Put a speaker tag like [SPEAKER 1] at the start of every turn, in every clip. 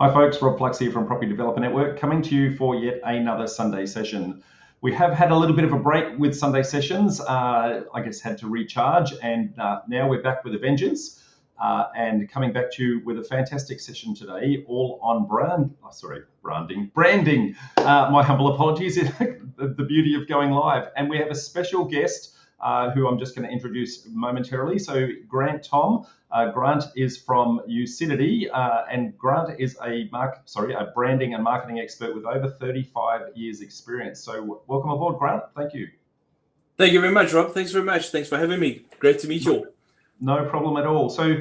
[SPEAKER 1] Hi folks, Rob Flux here from Property Developer Network, coming to you for yet another Sunday session. We have had a little bit of a break with Sunday sessions, I guess had to recharge, and now we're back with a vengeance, and coming back to you with a fantastic session today, all on branding. My humble apologies, the beauty of going live. And we have a special guest who I'm just going to introduce momentarily. So Grant Tom. Grant is from Ucidity, and Grant is a branding and marketing expert with over 35 years experience. So welcome aboard, Grant. Thank you.
[SPEAKER 2] Thank you very much, Rob. Thanks very much. Thanks for having me. Great to meet you all.
[SPEAKER 1] No problem at all. So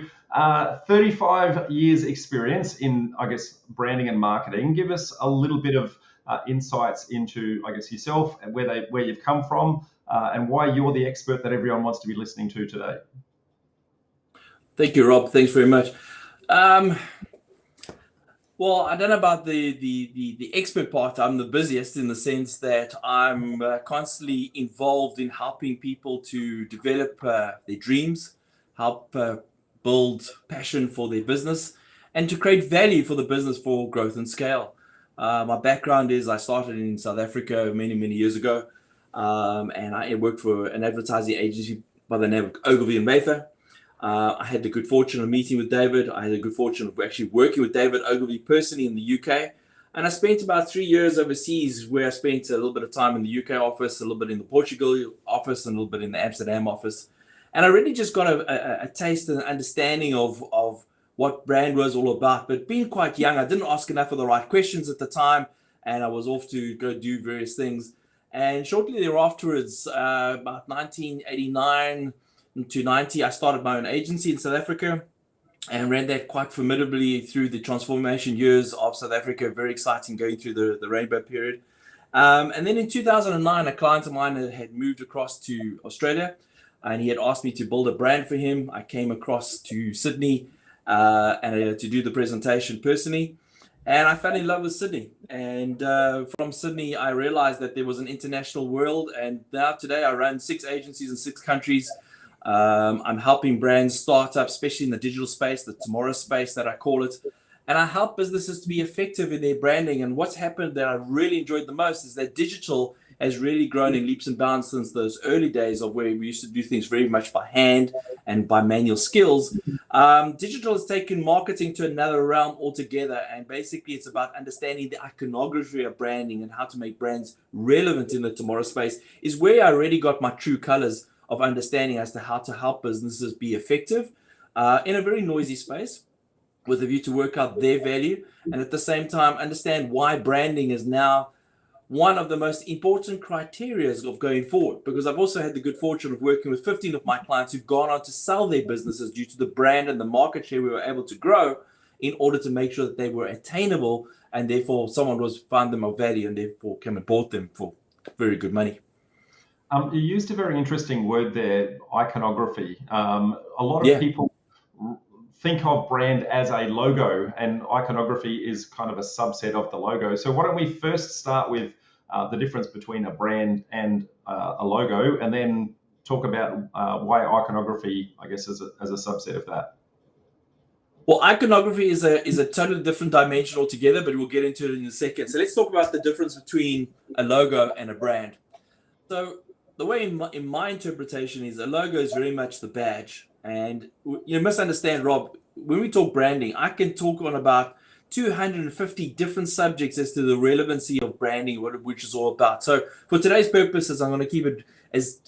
[SPEAKER 1] 35 years experience in, I guess, branding and marketing. Give us a little bit of insights into, I guess, yourself and where you've come from, and why you're the expert that everyone wants to be listening to today.
[SPEAKER 2] Thank you, Rob. Thanks very much. Well, I don't know about the expert part. I'm the busiest in the sense that I'm constantly involved in helping people to develop their dreams, help build passion for their business, and to create value for the business for growth and scale. My background is I started in South Africa many, many years ago, and I worked for an advertising agency by the name of Ogilvy and Mather. I had the good fortune of meeting with David. I had the good fortune of actually working with David Ogilvy personally in the UK. And I spent about 3 years overseas, where I spent a little bit of time in the UK office, a little bit in the Portugal office, and a little bit in the Amsterdam office. And I really just got a taste and understanding of what brand was all about. But being quite young, I didn't ask enough of the right questions at the time, and I was off to go do various things. And shortly thereafter, about 1989 to 90, I started my own agency in South Africa and ran that quite formidably through the transformation years of South Africa. Very exciting going through the rainbow period. And then in 2009, a client of mine had moved across to Australia, and he had asked me to build a brand for him. I came across to Sydney and to do the presentation personally. And I fell in love with Sydney. And from Sydney, I realized that there was an international world. And now today I run 6 agencies in 6 countries. I'm helping brands start up, especially in the digital space, the tomorrow space that I call it. And I help businesses to be effective in their branding. And what's happened that I really enjoyed the most is that digital has really grown in leaps and bounds since those early days of where we used to do things very much by hand and by manual skills. Digital has taken marketing to another realm altogether. And basically, it's about understanding the iconography of branding and how to make brands relevant in the tomorrow space is where I really got my true colors of understanding as to how to help businesses be effective in a very noisy space with a view to work out their value, and at the same time understand why branding is now one of the most important criteria of going forward. Because I've also had the good fortune of working with 15 of my clients who've gone on to sell their businesses due to the brand and the market share we were able to grow in order to make sure that they were attainable, and therefore someone found them of value and therefore came and bought them for very good money.
[SPEAKER 1] You used a very interesting word there, iconography. A lot of people think of brand as a logo, and iconography is kind of a subset of the logo. So why don't we first start with the difference between a brand and a logo, and then talk about why iconography, I guess, as a subset of that.
[SPEAKER 2] Well, iconography is a totally different dimension altogether, but we'll get into it in a second. So let's talk about the difference between a logo and a brand. So the way in my interpretation is a logo is very much the badge. And you must understand, Rob, when we talk branding, I can talk on about 250 different subjects as to the relevancy of branding, which is all about. So for today's purposes, I'm going to keep it as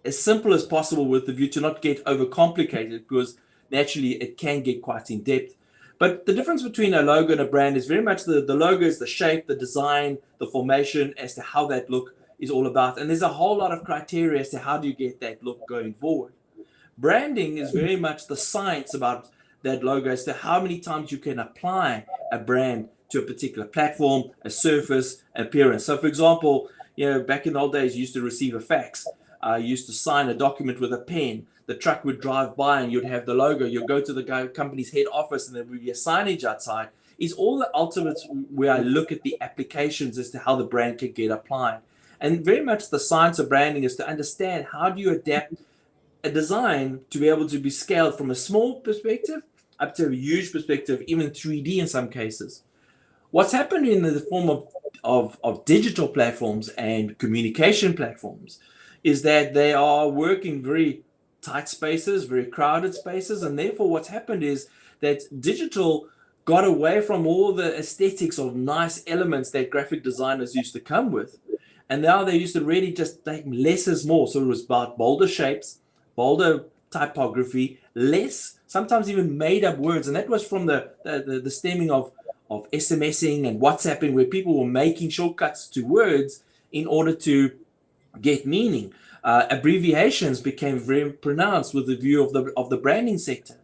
[SPEAKER 2] simple as possible with the view to not get overcomplicated, because naturally it can get quite in depth. But the difference between a logo and a brand is very much the logo is the shape, the design, the formation as to how that look is all about. And there's a whole lot of criteria as to how do you get that look going forward. Branding is very much the science about that logo as to how many times you can apply a brand to a particular platform, a surface, appearance. So for example, back in the old days, you used to receive a fax. You used to sign a document with a pen. The truck would drive by and you'd have the logo. You'd go to the company's head office and there would be a signage outside. It's all the ultimate where I look at the applications as to how the brand can get applied. And very much the science of branding is to understand how do you adapt a design to be able to be scaled from a small perspective up to a huge perspective, even 3D in some cases. What's happened in the form of digital platforms and communication platforms is that they are working very tight spaces, very crowded spaces, and therefore what's happened is that digital got away from all the aesthetics of nice elements that graphic designers used to come with, and now they used to really just take less is more. So it was about bolder shapes, bolder typography, less, sometimes even made up words, and that was from the stemming of SMSing and WhatsApping, where people were making shortcuts to words in order to get meaning. Abbreviations became very pronounced with the view of the branding sector.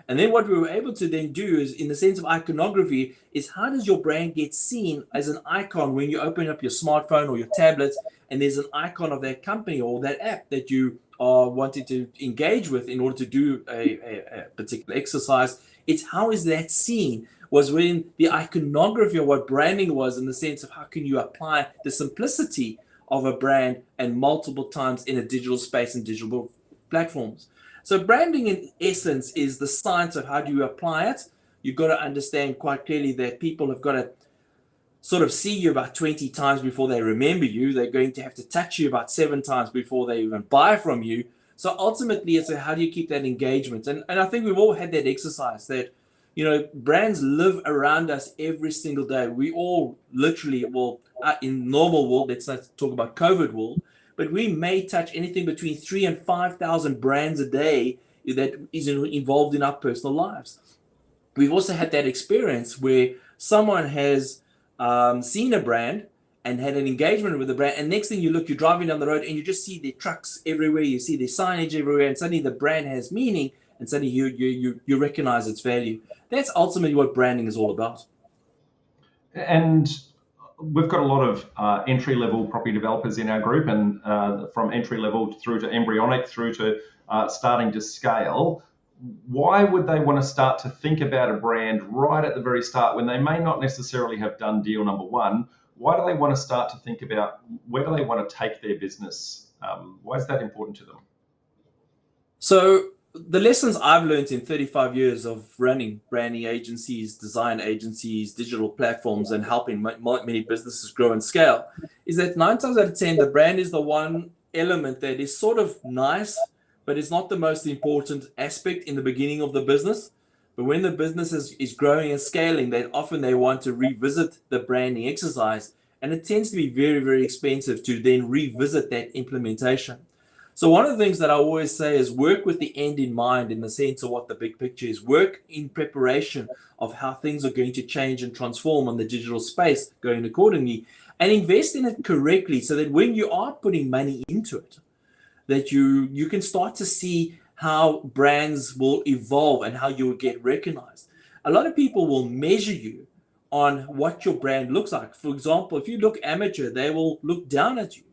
[SPEAKER 2] And then what we were able to then do is, in the sense of iconography, is how does your brand get seen as an icon when you open up your smartphone or your tablets and there's an icon of that company or that app that you are wanting to engage with in order to do a particular exercise. It's how is that seen was when the iconography of what branding was, in the sense of how can you apply the simplicity of a brand and multiple times in a digital space and digital platforms. So branding in essence is the science of how do you apply it. You've got to understand quite clearly that people have got to sort of see you about 20 times before they remember you. They're going to have to touch you about 7 times before they even buy from you. So ultimately, it's how do you keep that engagement? And I think we've all had that exercise that, you know, brands live around us every single day. We all literally, well, in normal world, let's not talk about COVID world, but we may touch anything between 3,000 and 5,000 brands a day that is involved in our personal lives. We've also had that experience where someone has seen a brand and had an engagement with the brand, and next thing you look, you're driving down the road and you just see their trucks everywhere, you see their signage everywhere, and suddenly the brand has meaning, and suddenly you recognize its value. That's ultimately what branding is all about.
[SPEAKER 1] And we've got a lot of entry-level property developers in our group, and from entry-level through to embryonic through to starting to scale. Why would they want to start to think about a brand right at the very start when they may not necessarily have done deal number one? Why do they want to start to think about where do they want to take their business? Why is that important to them?
[SPEAKER 2] So the lessons I've learned in 35 years of running branding agencies, design agencies, digital platforms, and helping many businesses grow and scale is that 9 times out of 10, the brand is the one element that is sort of nice, but it's not the most important aspect in the beginning of the business. But when the business is growing and scaling, they want to revisit the branding exercise, and it tends to be very, very expensive to then revisit that implementation. So one of the things that I always say is work with the end in mind, in the sense of what the big picture is. Work in preparation of how things are going to change and transform on the digital space going accordingly, and invest in it correctly so that when you are putting money into it, that you can start to see how brands will evolve and how you will get recognized. A lot of people will measure you on what your brand looks like. For example, if you look amateur, they will look down at you.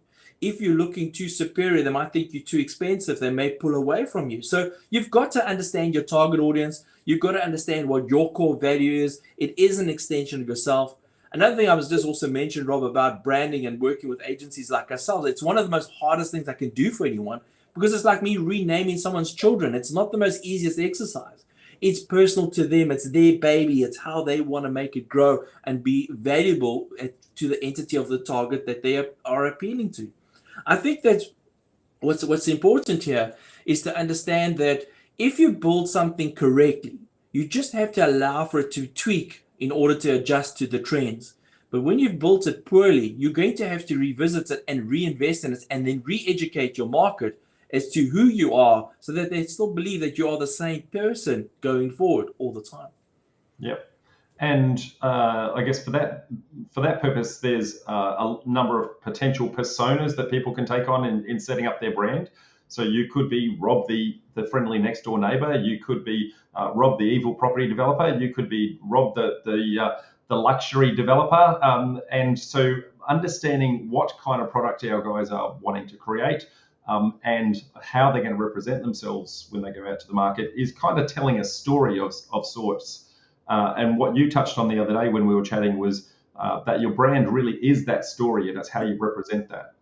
[SPEAKER 2] If you're looking too superior, they might think you're too expensive. They may pull away from you. So you've got to understand your target audience. You've got to understand what your core value is. It is an extension of yourself. Another thing I was just also mentioned, Rob, about branding and working with agencies like ourselves, it's one of the most hardest things I can do for anyone, because it's like me renaming someone's children. It's not the most easiest exercise. It's personal to them. It's their baby. It's how they want to make it grow and be valuable to the entity of the target that they are appealing to. I think that what's important here is to understand that if you build something correctly, you just have to allow for it to tweak in order to adjust to the trends. But when you've built it poorly, you're going to have to revisit it and reinvest in it and then re-educate your market as to who you are, so that they still believe that you are the same person going forward all the time.
[SPEAKER 1] Yep. And I guess for that purpose, there's a number of potential personas that people can take on in setting up their brand. So you could be Rob, the friendly next door neighbor. You could be Rob, the evil property developer. You could be Rob, the luxury developer. And so understanding what kind of product our guys are wanting to create and how they're going to represent themselves when they go out to the market is kind of telling a story of sorts. And what you touched on the other day when we were chatting was that your brand really is that story, and it's how you represent that.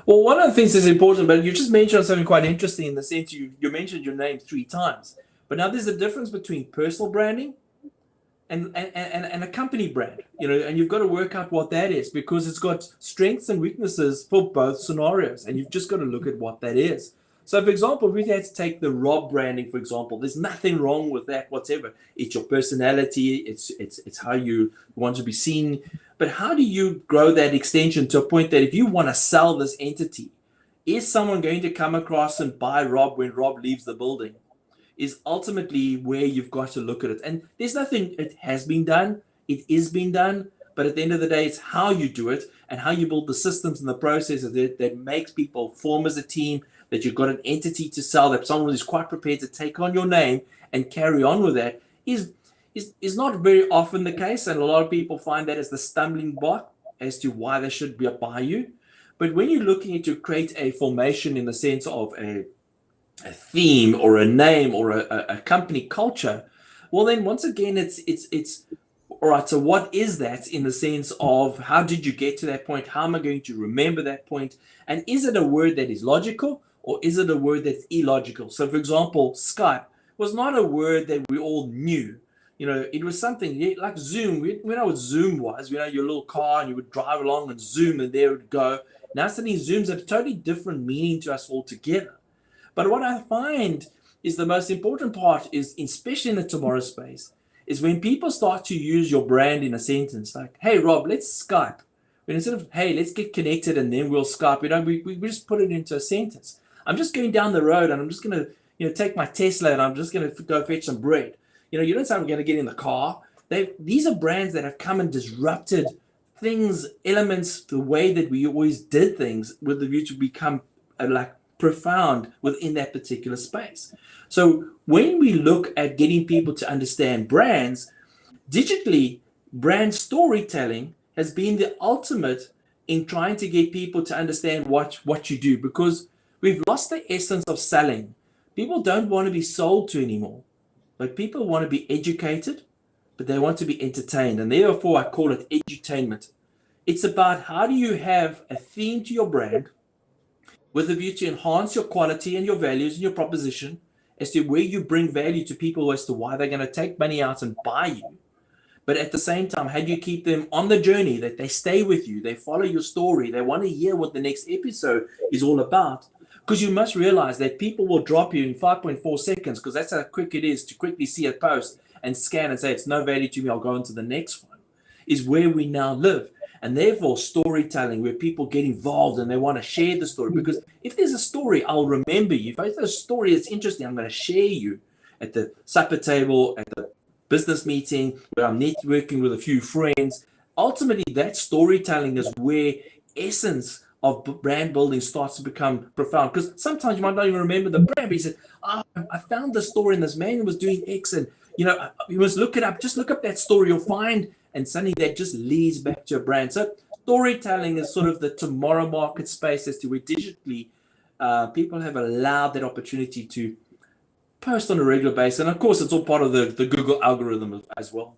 [SPEAKER 2] Well, one of the things that's important, but you just mentioned something quite interesting in the sense you mentioned your name 3 times. But now there's a difference between personal branding and a company brand, and you've got to work out what that is, because it's got strengths and weaknesses for both scenarios, and you've just got to look at what that is. So, for example, if we had to take the Rob branding, for example, there's nothing wrong with that whatsoever. It's your personality, it's how you want to be seen. But how do you grow that extension to a point that if you want to sell this entity, is someone going to come across and buy Rob when Rob leaves the building? Is ultimately where you've got to look at it. And there's nothing, it has been done, it is being done, but at the end of the day, it's how you do it and how you build the systems and the processes that makes people form as a team, that you've got an entity to sell, that someone is quite prepared to take on your name and carry on with that is not very often the case. And a lot of people find that as the stumbling block as to why they should buy you. But when you're looking to create a formation in the sense of a theme or a name or a company culture, well, then once again, it's all right. So what is that in the sense of how did you get to that point? How am I going to remember that point? And is it a word that is logical or is it a word that's illogical? So, for example, Skype was not a word that we all knew. It was something like Zoom. We know what Zoom was. Your little car, and you would drive along and Zoom, and there it would go. Now suddenly Zoom's a totally different meaning to us altogether. But what I find is the most important part is, especially in the tomorrow space, is when people start to use your brand in a sentence like, hey, Rob, let's Skype. But instead of, hey, let's get connected and then we'll Skype, we just put it into a sentence. I'm just going down the road and I'm just going to, take my Tesla and I'm just going to go fetch some bread. You don't say I'm going to get in the car. These are brands that have come and disrupted things, elements, the way that we always did things with the view to become profound within that particular space. So when we look at getting people to understand brands, digitally, brand storytelling has been the ultimate in trying to get people to understand what you do, because we've lost the essence of selling. People don't want to be sold to anymore, but people want to be educated, but they want to be entertained. And therefore, I call it edutainment. It's about how do you have a theme to your brand with a view to enhance your quality and your values and your proposition as to where you bring value to people as to why they're going to take money out and buy you. But at the same time, how do you keep them on the journey, that they stay with you, they follow your story, they want to hear what the next episode is all about? Because you must realize that people will drop you in 5.4 seconds, because that's how quick it is to quickly see a post and scan and say, it's no value to me, I'll go on to the next one, is where we now live. And therefore, storytelling, where people get involved and they want to share the story. Because if there's a story, I'll remember you. If there's a story that's interesting, I'm going to share you at the supper table, at the business meeting, where I'm networking with a few friends. Ultimately, that storytelling is where essence of brand building starts to become profound. Because sometimes you might not even remember the brand, but you said, I found the story and this man was doing X, and you must look it up. Just look up that story, you'll find, and suddenly that just leads back to a brand. So storytelling is sort of the tomorrow market space as to where digitally people have allowed that opportunity to post on a regular basis. And of course, it's all part of the Google algorithm as well.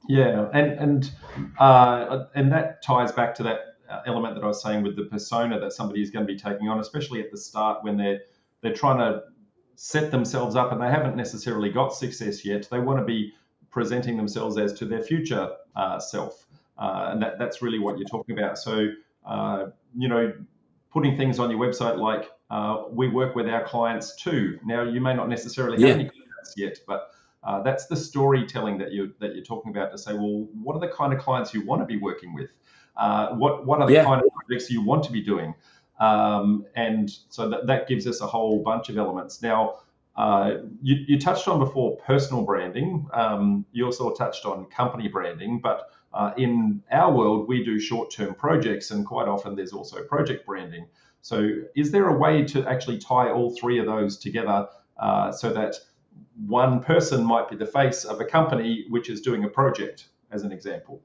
[SPEAKER 1] Yeah, and that ties back to that element that I was saying with the persona that somebody is going to be taking on, especially at the start when they're trying to set themselves up and they haven't necessarily got success yet. They want to be presenting themselves as to their future self, and that's really what you're talking about. So putting things on your website like we work with our clients too. Now you may not necessarily have any clients yet, but that's the storytelling that you're talking about, to say, well, what are the kind of clients you want to be working with? What are the kind of projects you want to be doing? And so that gives us a whole bunch of elements. Now, you touched on before personal branding. You also touched on company branding, but in our world, we do short-term projects, and quite often there's also project branding. So is there a way to actually tie all three of those together so that one person might be the face of a company which is doing a project, as an example?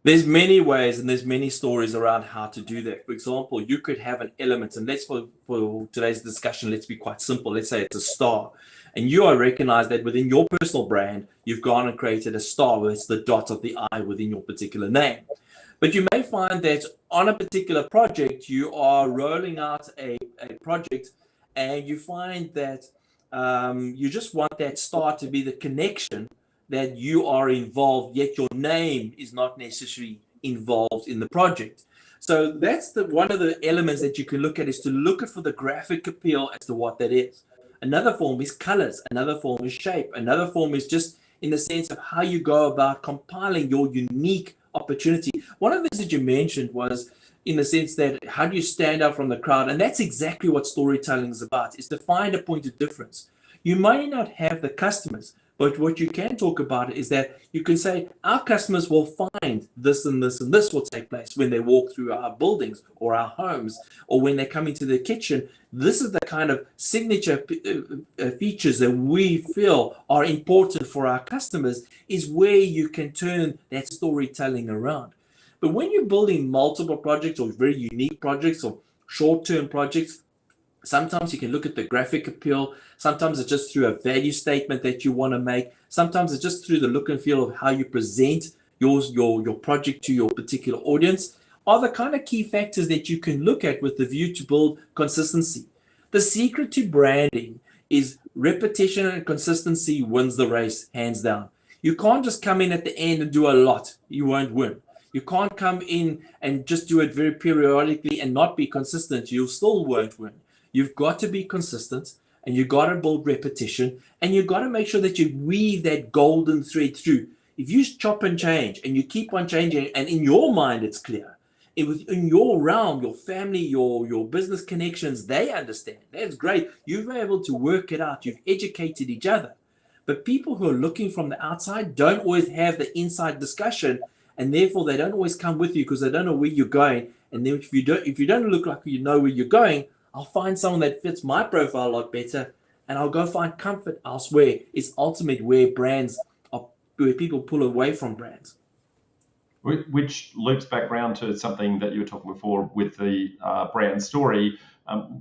[SPEAKER 2] There's many ways and there's many stories around how to do that. For example, you could have an element, and for today's discussion, let's be quite simple. Let's say it's a star, and you recognize that within your personal brand, you've gone and created a star, where it's the dot of the I within your particular name. But you may find that on a particular project, you are rolling out a project, and you find that You just want that star to be the connection that you are involved, yet your name is not necessarily involved in the project. So that's one of the elements that you can look at, is to look at for the graphic appeal as to what that is. Another form is colors. Another form is shape. Another form is just in the sense of how you go about compiling your unique opportunity. One of the things that you mentioned was in the sense that how do you stand out from the crowd? And that's exactly what storytelling is about, is to find a point of difference. You might not have the customers, but what you can talk about is that you can say our customers will find this and this and this will take place when they walk through our buildings or our homes, or when they come into the kitchen. This is the kind of signature features that we feel are important for our customers, is where you can turn that storytelling around. But when you're building multiple projects or very unique projects or short-term projects, sometimes you can look at the graphic appeal. Sometimes it's just through a value statement that you want to make. Sometimes it's just through the look and feel of how you present your project to your particular audience, are the kind of key factors that you can look at with the view to build consistency. The secret to branding is repetition, and consistency wins the race, hands down. You can't just come in at the end and do a lot. You won't win. You can't come in and just do it very periodically and not be consistent. You still won't win. You've got to be consistent, and you've got to build repetition, and you've got to make sure that you weave that golden thread through. If you chop and change and you keep on changing, and in your mind it's clear, in your realm, your family, your business connections, they understand. That's great. You've been able to work it out. You've educated each other. But people who are looking from the outside don't always have the inside discussion, and therefore they don't always come with you because they don't know where you're going. And then if you don't look like you know where you're going, I'll find someone that fits my profile a lot better, and I'll go find comfort elsewhere. It's ultimately where people pull away from brands.
[SPEAKER 1] Which loops back around to something that you were talking before with the brand story.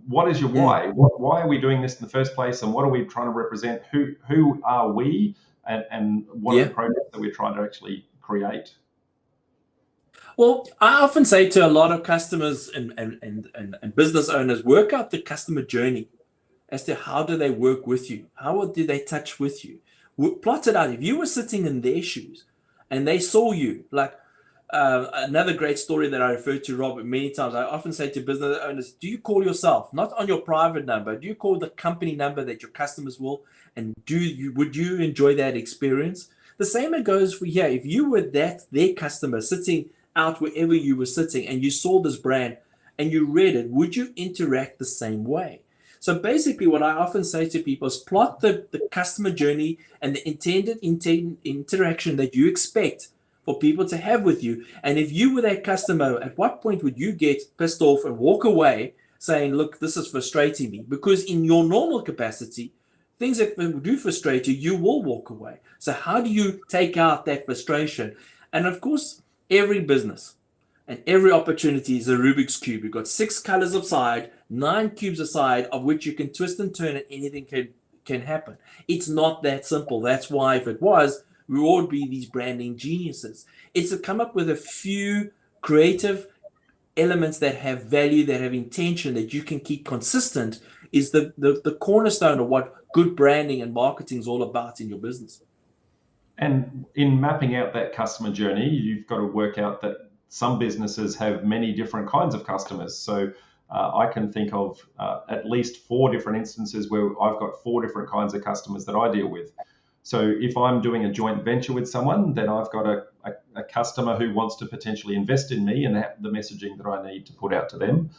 [SPEAKER 1] What is your why? Why are we doing this in the first place, and what are we trying to represent? Who are we, and what are the projects that we're trying to actually create?
[SPEAKER 2] Well, I often say to a lot of customers and business owners, work out the customer journey as to how do they work with you? How do they touch with you? Plot it out. If you were sitting in their shoes and they saw you, like another great story that I refer to, Robert, many times, I often say to business owners, do you call yourself, not on your private number, do you call the company number that your customers will? And would you enjoy that experience? The same it goes for here. If you were their customer sitting out wherever you were sitting and you saw this brand and you read it, would you interact the same way? So basically what I often say to people is plot the customer journey and the intended interaction that you expect for people to have with you. And if you were that customer, at what point would you get pissed off and walk away saying, look, this is frustrating me? Because in your normal capacity, things that do frustrate you, you will walk away. So how do you take out that frustration? And of course, every business and every opportunity is a Rubik's Cube. You've got 6 colors aside, 9 cubes aside, of which you can twist and turn and anything can happen. It's not that simple. That's why if it was, we would be these branding geniuses. It's to come up with a few creative elements that have value, that have intention, that you can keep consistent, is the cornerstone of what good branding and marketing is all about in your business.
[SPEAKER 1] And in mapping out that customer journey, you've got to work out that some businesses have many different kinds of customers. So I can think of at least 4 different instances where I've got 4 different kinds of customers that I deal with. So if I'm doing a joint venture with someone, then I've got a customer who wants to potentially invest in me and have the messaging that I need to put out to them.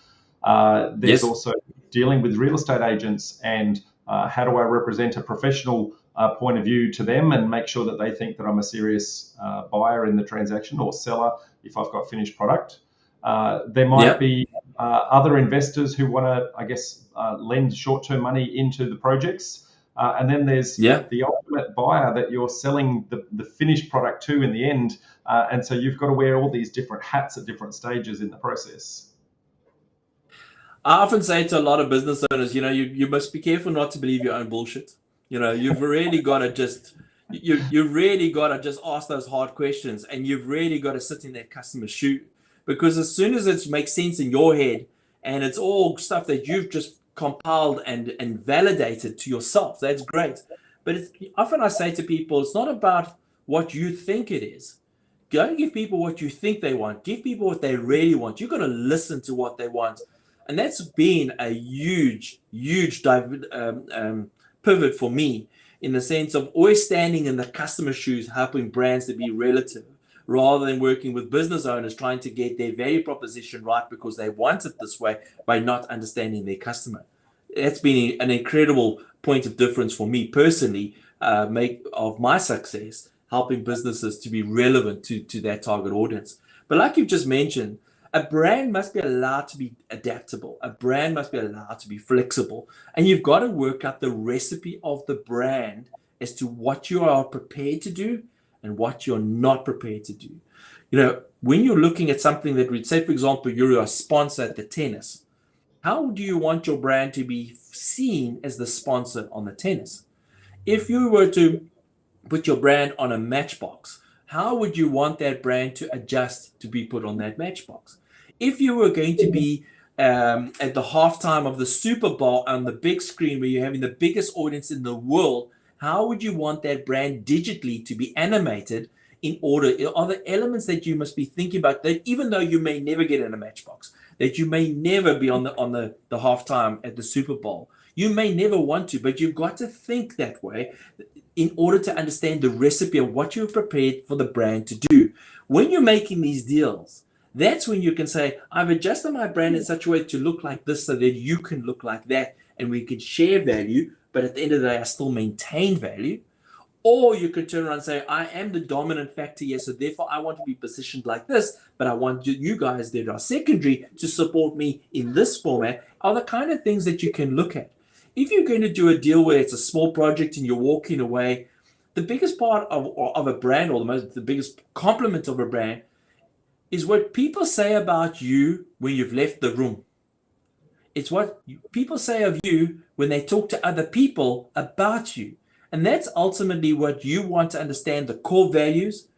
[SPEAKER 1] There's also dealing with real estate agents and how do I represent a professional point of view to them and make sure that they think that I'm a serious buyer in the transaction, or seller if I've got finished product. There might be other investors who want to, I guess, lend short-term money into the projects. And then there's the ultimate buyer that you're selling the finished product to in the end. And so you've got to wear all these different hats at different stages in the process.
[SPEAKER 2] I often say to a lot of business owners, you must be careful not to believe your own bullshit. You've really got to just, you really got to just ask those hard questions, and you've really got to sit in that customer's shoe, because as soon as it makes sense in your head and it's all stuff that you've just compiled and validated to yourself. That's great. But often I say to people, it's not about what you think it is. Don't give people what you think they want. Give people what they really want. You've got to listen to what they want. And that's been a huge, huge pivot for me, in the sense of always standing in the customer's shoes, helping brands to be relative, rather than working with business owners trying to get their value proposition right because they want it this way by not understanding their customer. That's been an incredible point of difference for me personally, of my success, helping businesses to be relevant to their target audience. But like you've just mentioned, a brand must be allowed to be adaptable. A brand must be allowed to be flexible. And you've got to work out the recipe of the brand as to what you are prepared to do and what you're not prepared to do. You know, when you're looking at something that we'd say, for example, you're a sponsor at the tennis, how do you want your brand to be seen as the sponsor on the tennis? If you were to put your brand on a matchbox, how would you want that brand to adjust to be put on that matchbox? If you were going to be at the halftime of the Super Bowl on the big screen where you're having the biggest audience in the world, how would you want that brand digitally to be animated? In order, are there elements that you must be thinking about, that even though you may never get in a matchbox, that you may never be on the halftime at the Super Bowl, you may never want to, but you've got to think that way in order to understand the recipe of what you've prepared for the brand to do. When you're making these deals, that's when you can say, I've adjusted my brand in such a way to look like this so that you can look like that, and we can share value, but at the end of the day, I still maintain value. Or you could turn around and say, I am the dominant factor here, so therefore I want to be positioned like this, but I want you guys that are secondary to support me in this format, are the kind of things that you can look at. If you're going to do a deal where it's a small project and you're walking away, the biggest part of a brand, or the biggest compliment of a brand, is what people say about you when you've left the room. It's what people say of you when they talk to other people about you. And that's ultimately what you want to understand, the core values,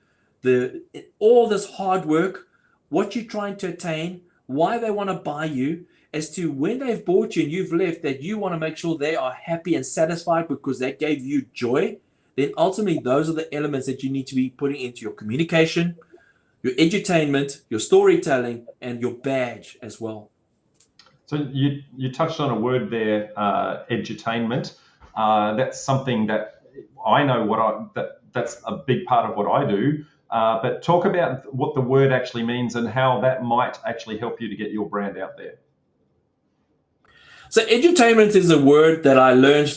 [SPEAKER 2] all this hard work, what you're trying to attain, why they want to buy you, as to when they've bought you and you've left, that you want to make sure they are happy and satisfied because that gave you joy. Then ultimately, those are the elements that you need to be putting into your communication, your edutainment, your storytelling, and your badge as well.
[SPEAKER 1] So you touched on a word there, edutainment. That's something that I know that's a big part of what I do. But talk about what the word actually means and how that might actually help you to get your brand out there.
[SPEAKER 2] So edutainment is a word that I learned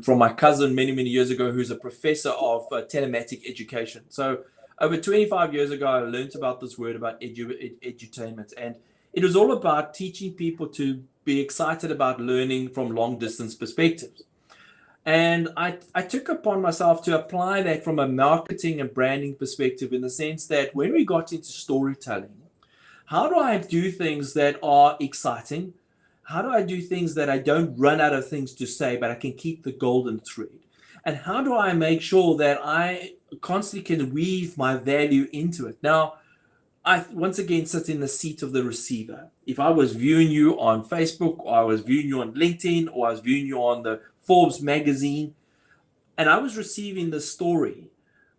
[SPEAKER 2] from my cousin many, many years ago, who's a professor of telematic education. So over 25 years ago, I learned about this word, about edutainment. And it was all about teaching people to be excited about learning from long distance perspectives. And I took upon myself to apply that from a marketing and branding perspective, in the sense that when we got into storytelling, how do I do things that are exciting? How do I do things that I don't run out of things to say, but I can keep the golden thread? And how do I make sure that I constantly can weave my value into it? Now, I once again sit in the seat of the receiver. If I was viewing you on Facebook, or I was viewing you on LinkedIn, or I was viewing you on the Forbes magazine, and I was receiving the story,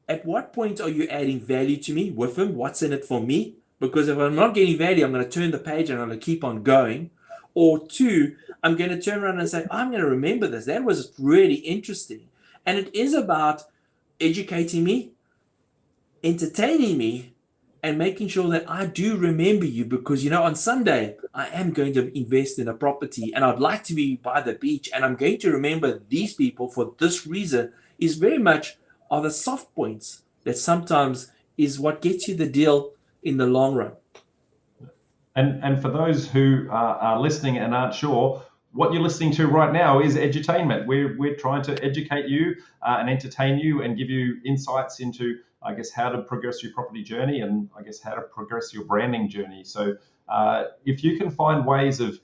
[SPEAKER 2] at what point are you adding value to me with them? What's in it for me? Because if I'm not getting value, I'm going to turn the page and I'm going to keep on going. Or two, I'm going to turn around and say, I'm going to remember this. That was really interesting. And it is about educating me, entertaining me, and making sure that I do remember you, because, you know, on Sunday, I am going to invest in a property and I'd like to be by the beach, and I'm going to remember these people for this reason, is very much are the soft points that sometimes is what gets you the deal in the long run.
[SPEAKER 1] And for those who are listening and aren't sure, what you're listening to right now is edutainment. We're trying to educate you and entertain you and give you insights into, I guess, how to progress your property journey, and I guess how to progress your branding journey. So if you can find ways of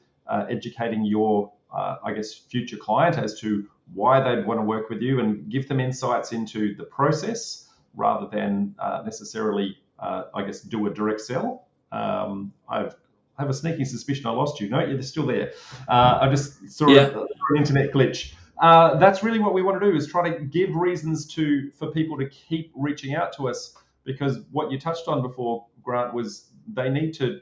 [SPEAKER 1] educating your, I guess, future client as to why they'd want to work with you, and give them insights into the process rather than necessarily, I guess, do a direct sell. I've have a sneaking suspicion I lost you. No, you're still there. I just saw an internet glitch. That's really what we want to do, is try to give reasons for people to keep reaching out to us, because what you touched on before, Grant, was they need to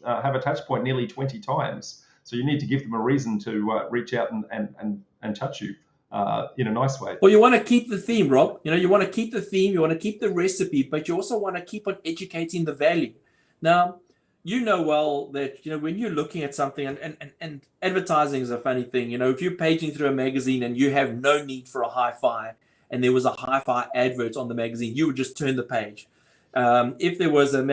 [SPEAKER 1] have a touch point nearly 20 times. So you need to give them a reason to reach out and touch you in a nice way.
[SPEAKER 2] Well, you want to keep the theme, Rob. You want to keep the theme, you want to keep the recipe, but you also want to keep on educating the value. Now, you know well that, when you're looking at something, and advertising is a funny thing. If you're paging through a magazine and you have no need for a hi-fi, and there was a hi-fi advert on the magazine, you would just turn the page. If there was an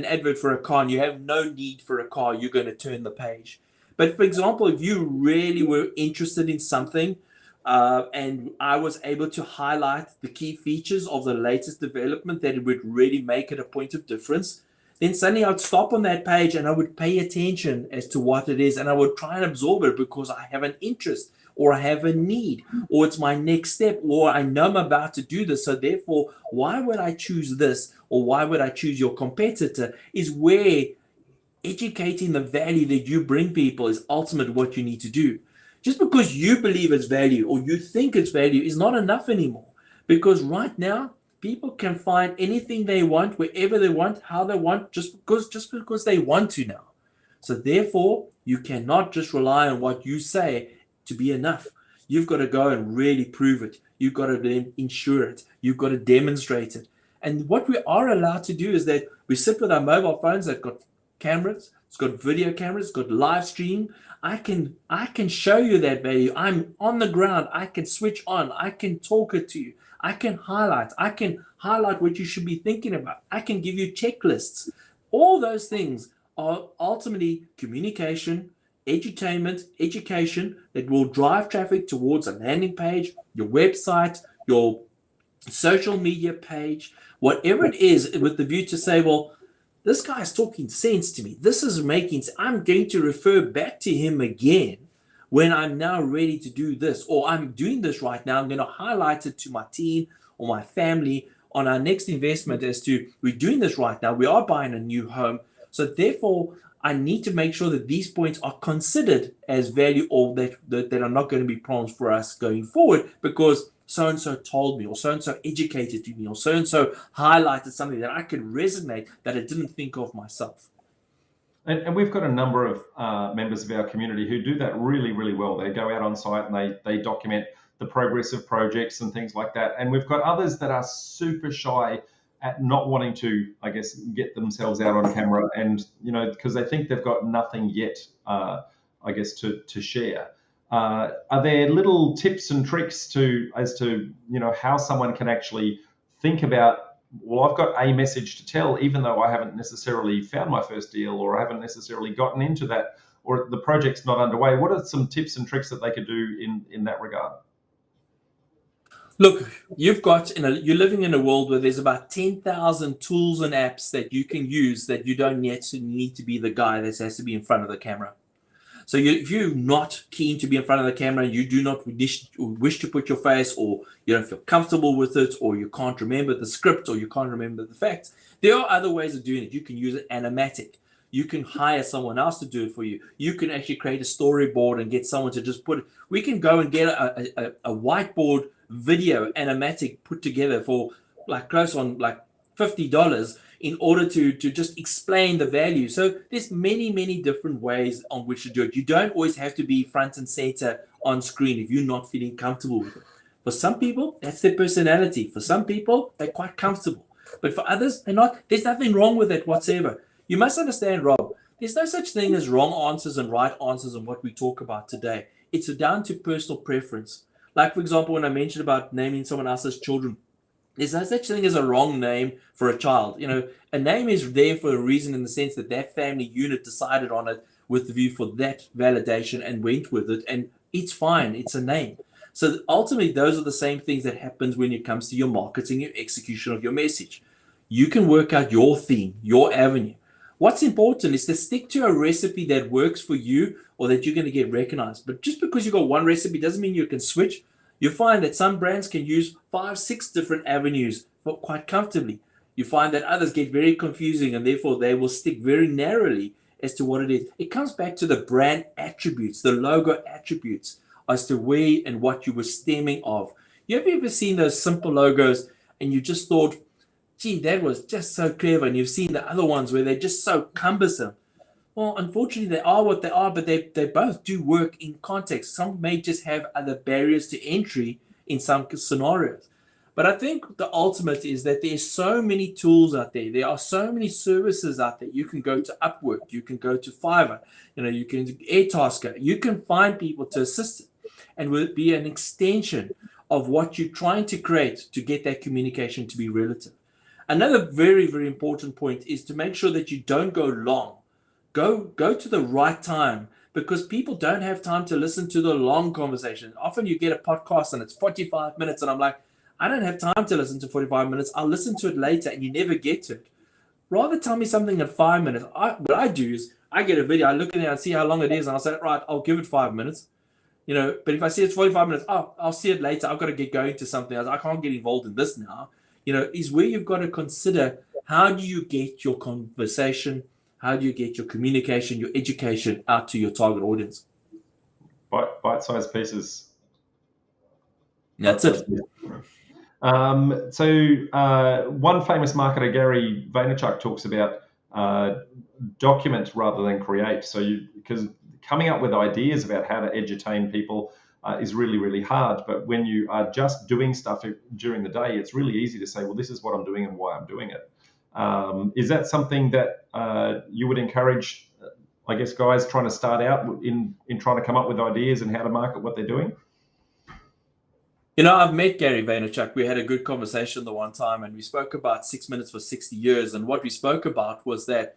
[SPEAKER 2] advert for a car and you have no need for a car, you're going to turn the page. But for example, if you really were interested in something, and I was able to highlight the key features of the latest development that it would really make it a point of difference, then suddenly I'd stop on that page and I would pay attention as to what it is, and I would try and absorb it because I have an interest, or I have a need, or it's my next step, or I know I'm about to do this. So therefore, why would I choose this, or why would I choose your competitor, is where educating the value that you bring people is ultimately what you need to do. Just because you believe it's value or you think it's value is not enough anymore, because right now people can find anything they want, wherever they want, how they want, just because they want to now. So therefore, you cannot just rely on what you say to be enough. You've got to go and really prove it. You've got to then ensure it. You've got to demonstrate it. And what we are allowed to do is that we sit with our mobile phones that got cameras, it's got video cameras, it's got live stream. I can show you that value. I'm on the ground. I can switch on. I can talk it to you. I can highlight what you should be thinking about. I can give you checklists. All those things are ultimately communication, edutainment, education that will drive traffic towards a landing page, your website, your social media page, whatever it is, with the view to say, well, this guy is talking sense to me. This is making sense. I'm going to refer back to him again when I'm now ready to do this, or I'm doing this right now. I'm going to highlight it to my team or my family on our next investment as to, we're doing this right now. We are buying a new home. So therefore, I need to make sure that these points are considered as value, or that are not going to be problems for us going forward, because so-and-so told me, or so-and-so educated me, or so-and-so highlighted something that I could resonate that I didn't think of myself.
[SPEAKER 1] And we've got a number of members of our community who do that really, really well. They go out on site and they document the progress of projects and things like that. And we've got others that are super shy at not wanting to, I guess, get themselves out on camera, and because they think they've got nothing yet, I guess, to share. Are there little tips and tricks as to how someone can actually think about, well, I've got a message to tell, even though I haven't necessarily found my first deal, or I haven't necessarily gotten into that, or the project's not underway? What are some tips and tricks that they could do in that regard?
[SPEAKER 2] Look, you're living in a world where there's about 10,000 tools and apps that you can use, that you don't need to be the guy that has to be in front of the camera. So if you're not keen to be in front of the camera, you do not wish to put your face, or you don't feel comfortable with it, or you can't remember the script, or you can't remember the facts, there are other ways of doing it. You can use an animatic. You can hire someone else to do it for you. You can actually create a storyboard and get someone to just put it. We can go and get a whiteboard video animatic put together for close on $50 in order to just explain the value. So there's many different ways on which to do it. You don't always have to be front and center on screen if you're not feeling comfortable with it. For some people, that's their personality. For some people, they're quite comfortable. But for others, they're not. There's nothing wrong with it whatsoever. You must understand, Rob, there's no such thing as wrong answers and right answers on what we talk about today. It's down to personal preference. Like, for example, when I mentioned about naming someone else's children, there's no such thing as a wrong name for a child. A name is there for a reason, in the sense that that family unit decided on it with the view for that validation and went with it, and it's fine. It's a name. So ultimately, those are the same things that happens when it comes to your marketing, your execution of your message. You can work out your theme, your avenue. What's important is to stick to a recipe that works for you, or that you're going to get recognized. But just because you've got one recipe doesn't mean you can switch. You'll find that some brands can use 5, 6 different avenues quite comfortably. You find that others get very confusing, and therefore they will stick very narrowly as to what it is. It comes back to the brand attributes, the logo attributes, as to where and what you were stemming of. You have ever seen those simple logos and you just thought, gee, that was just so clever, and you've seen the other ones where they're just so cumbersome? Well, unfortunately, they are what they are, but they both do work in context. Some may just have other barriers to entry in some scenarios. But I think the ultimate is that there's so many tools out there. There are so many services out there. You can go to Upwork, you can go to Fiverr, you can do Airtasker. You can find people to assist and will be an extension of what you're trying to create to get that communication to be relative. Another very, very important point is to make sure that you don't go long. Go to the right time, because people don't have time to listen to the long conversation. Often you get a podcast and it's 45 minutes, and I'm like, I don't have time to listen to 45 minutes. I'll listen to it later, and you never get to it. Rather tell me something in 5 minutes. What I do is I get a video, I look at it and see how long it is, and I'll say, right, I'll give it 5 minutes. But if I see it's 45 minutes, I'll see it later. I've got to get going to something else. I can't get involved in this now. Is where you've got to consider, how do you get your conversation, how do you get your communication, your education out to your target audience?
[SPEAKER 1] Bite-sized pieces.
[SPEAKER 2] That's it.
[SPEAKER 1] One famous marketer, Gary Vaynerchuk, talks about document rather than create. Because coming up with ideas about how to edutain people is really, really hard. But when you are just doing stuff during the day, it's really easy to say, well, this is what I'm doing and why I'm doing it. Is that something that you would encourage, I guess, guys trying to start out in trying to come up with ideas and how to market what they're doing?
[SPEAKER 2] I've met Gary Vaynerchuk. We had a good conversation the one time, and we spoke about 6 minutes for 60 years. And what we spoke about was that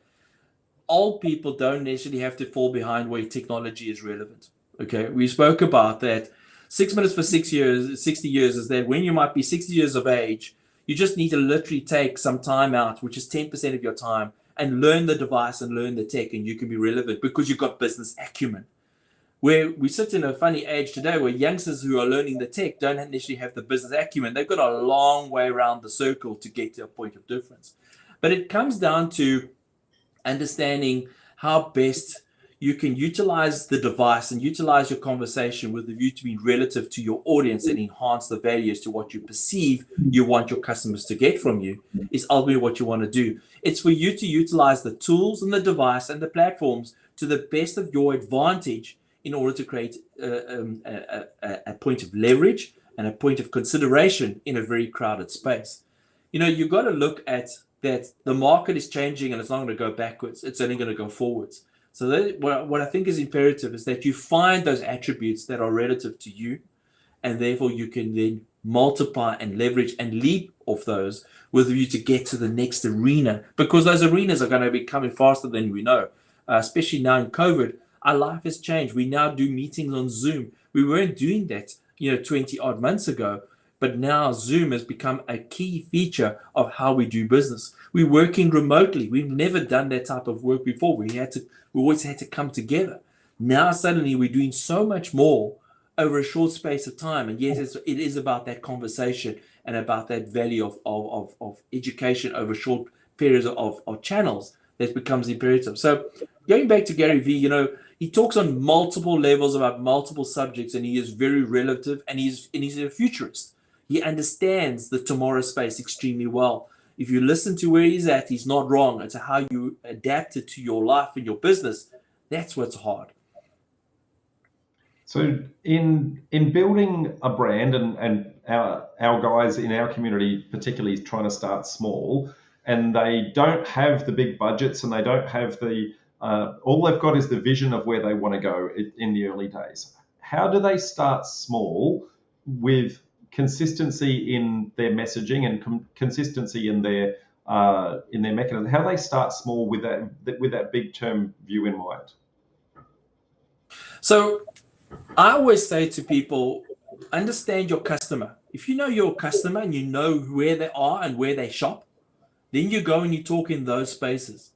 [SPEAKER 2] old people don't necessarily have to fall behind where technology is relevant. Okay, we spoke about that 6 minutes for 6 years, 60 years is that when you might be 60 years of age, you just need to literally take some time out, which is 10% of your time, and learn the device and learn the tech, and you can be relevant because you've got business acumen. Where we sit in a funny age today where youngsters who are learning the tech don't necessarily have the business acumen. They've got a long way around the circle to get to a point of difference. But it comes down to understanding how best you can utilize the device and utilize your conversation with the view to be relative to your audience and enhance the value as to what you perceive you want your customers to get from you is ultimately what you want to do. It's for you to utilize the tools and the device and the platforms to the best of your advantage in order to create a point of leverage and a point of consideration in a very crowded space. You've got to look at that the market is changing and it's not going to go backwards. It's only going to go forwards. So what I think is imperative is that you find those attributes that are relative to you, and therefore you can then multiply and leverage and leap off those with a view to get to the next arena, because those arenas are going to be coming faster than we know, especially now in COVID. Our life has changed. We now do meetings on Zoom. We weren't doing that, 20 odd months ago, but now Zoom has become a key feature of how we do business. We're working remotely. We've never done that type of work before. We always had to come together. Now suddenly we're doing so much more over a short space of time. And yes, it is about that conversation and about that value of education over short periods of channels that becomes imperative. So going back to Gary V, he talks on multiple levels about multiple subjects, and he is very relative, and he's a futurist. He understands the tomorrow space extremely well. If you listen to where he's at, he's not wrong. It's how you adapt it to your life and your business. That's what's hard.
[SPEAKER 1] So in building a brand, and our guys in our community particularly trying to start small, and they don't have the big budgets, and they don't have all they've got is the vision of where they want to go in the early days. How do they start small with consistency in their messaging and consistency in their mechanism? How do they start small with that big term view in mind?
[SPEAKER 2] So I always say to people, understand your customer. If you know your customer and you know where they are and where they shop, then you go and you talk in those spaces.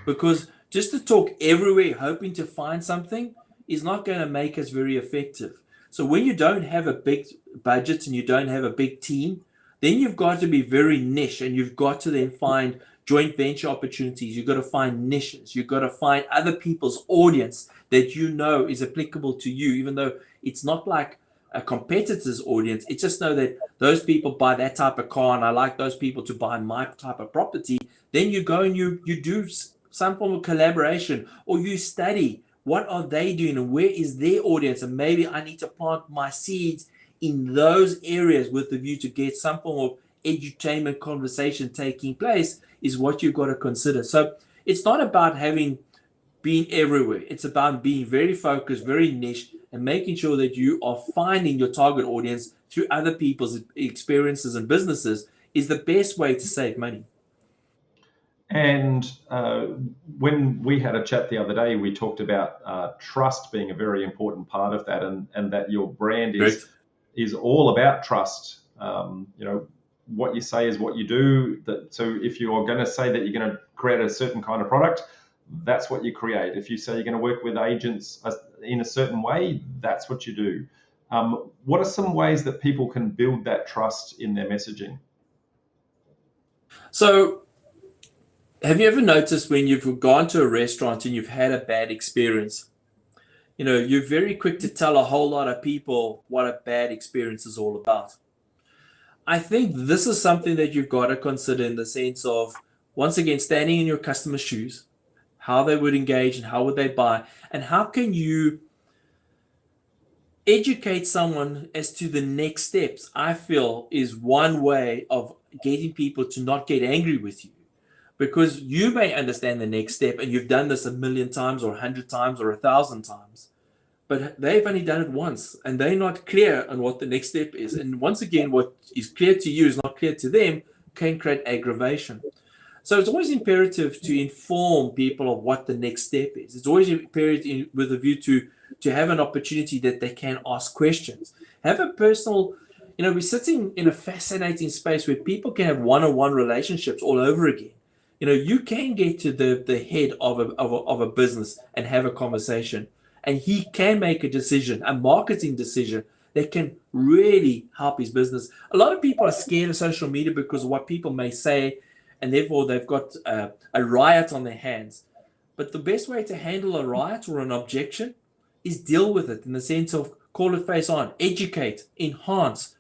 [SPEAKER 2] Because just to talk everywhere hoping to find something is not going to make us very effective. So when you don't have a big budget and you don't have a big team, Then you've got to be very niche, and you've got to then find joint venture opportunities. You've got to find niches. You've got to find other people's audience that you know is applicable to you, even though it's not like a competitor's audience. It's just know that those people buy that type of car, and I like those people to buy my type of property. Then you go and you do some form of collaboration, or you study what are they doing and where is their audience, and maybe I need to plant my seeds in those areas with the view to get some form of edutainment conversation taking place, is what you've got to consider. So it's not about having been everywhere. It's about being very focused, very niche, and making sure that you are finding your target audience through other people's experiences and businesses is the best way to save money.
[SPEAKER 1] And when we had a chat the other day, we talked about trust being a very important part of that, and that your brand is all about trust. What you say is what you do. So if you are going to say that you're going to create a certain kind of product, that's what you create. If you say you're going to work with agents in a certain way, that's what you do. What are some ways that people can build that trust in their messaging?
[SPEAKER 2] So have you ever noticed when you've gone to a restaurant and you've had a bad experience, you're very quick to tell a whole lot of people what a bad experience is all about? I think this is something that you've got to consider in the sense of, once again, standing in your customer's shoes, how they would engage and how would they buy, and how can you educate someone as to the next steps. I feel is one way of getting people to not get angry with you, because you may understand the next step and you've done this 1,000,000 times or 100 times or 1,000 times, but they've only done it once and they're not clear on what the next step is. And once again, what is clear to you is not clear to them, can create aggravation. So it's always imperative to inform people of what the next step is. It's always imperative with a view to have an opportunity that they can ask questions. Have a personal, we're sitting in a fascinating space where people can have one-on-one relationships all over again. You can get to the head of a business and have a conversation, and he can make a decision, a marketing decision that can really help his business. A lot of people are scared of social media because of what people may say, and therefore they've got a riot on their hands. But the best way to handle a riot or an objection is deal with it in the sense of call it face on, educate, enhance,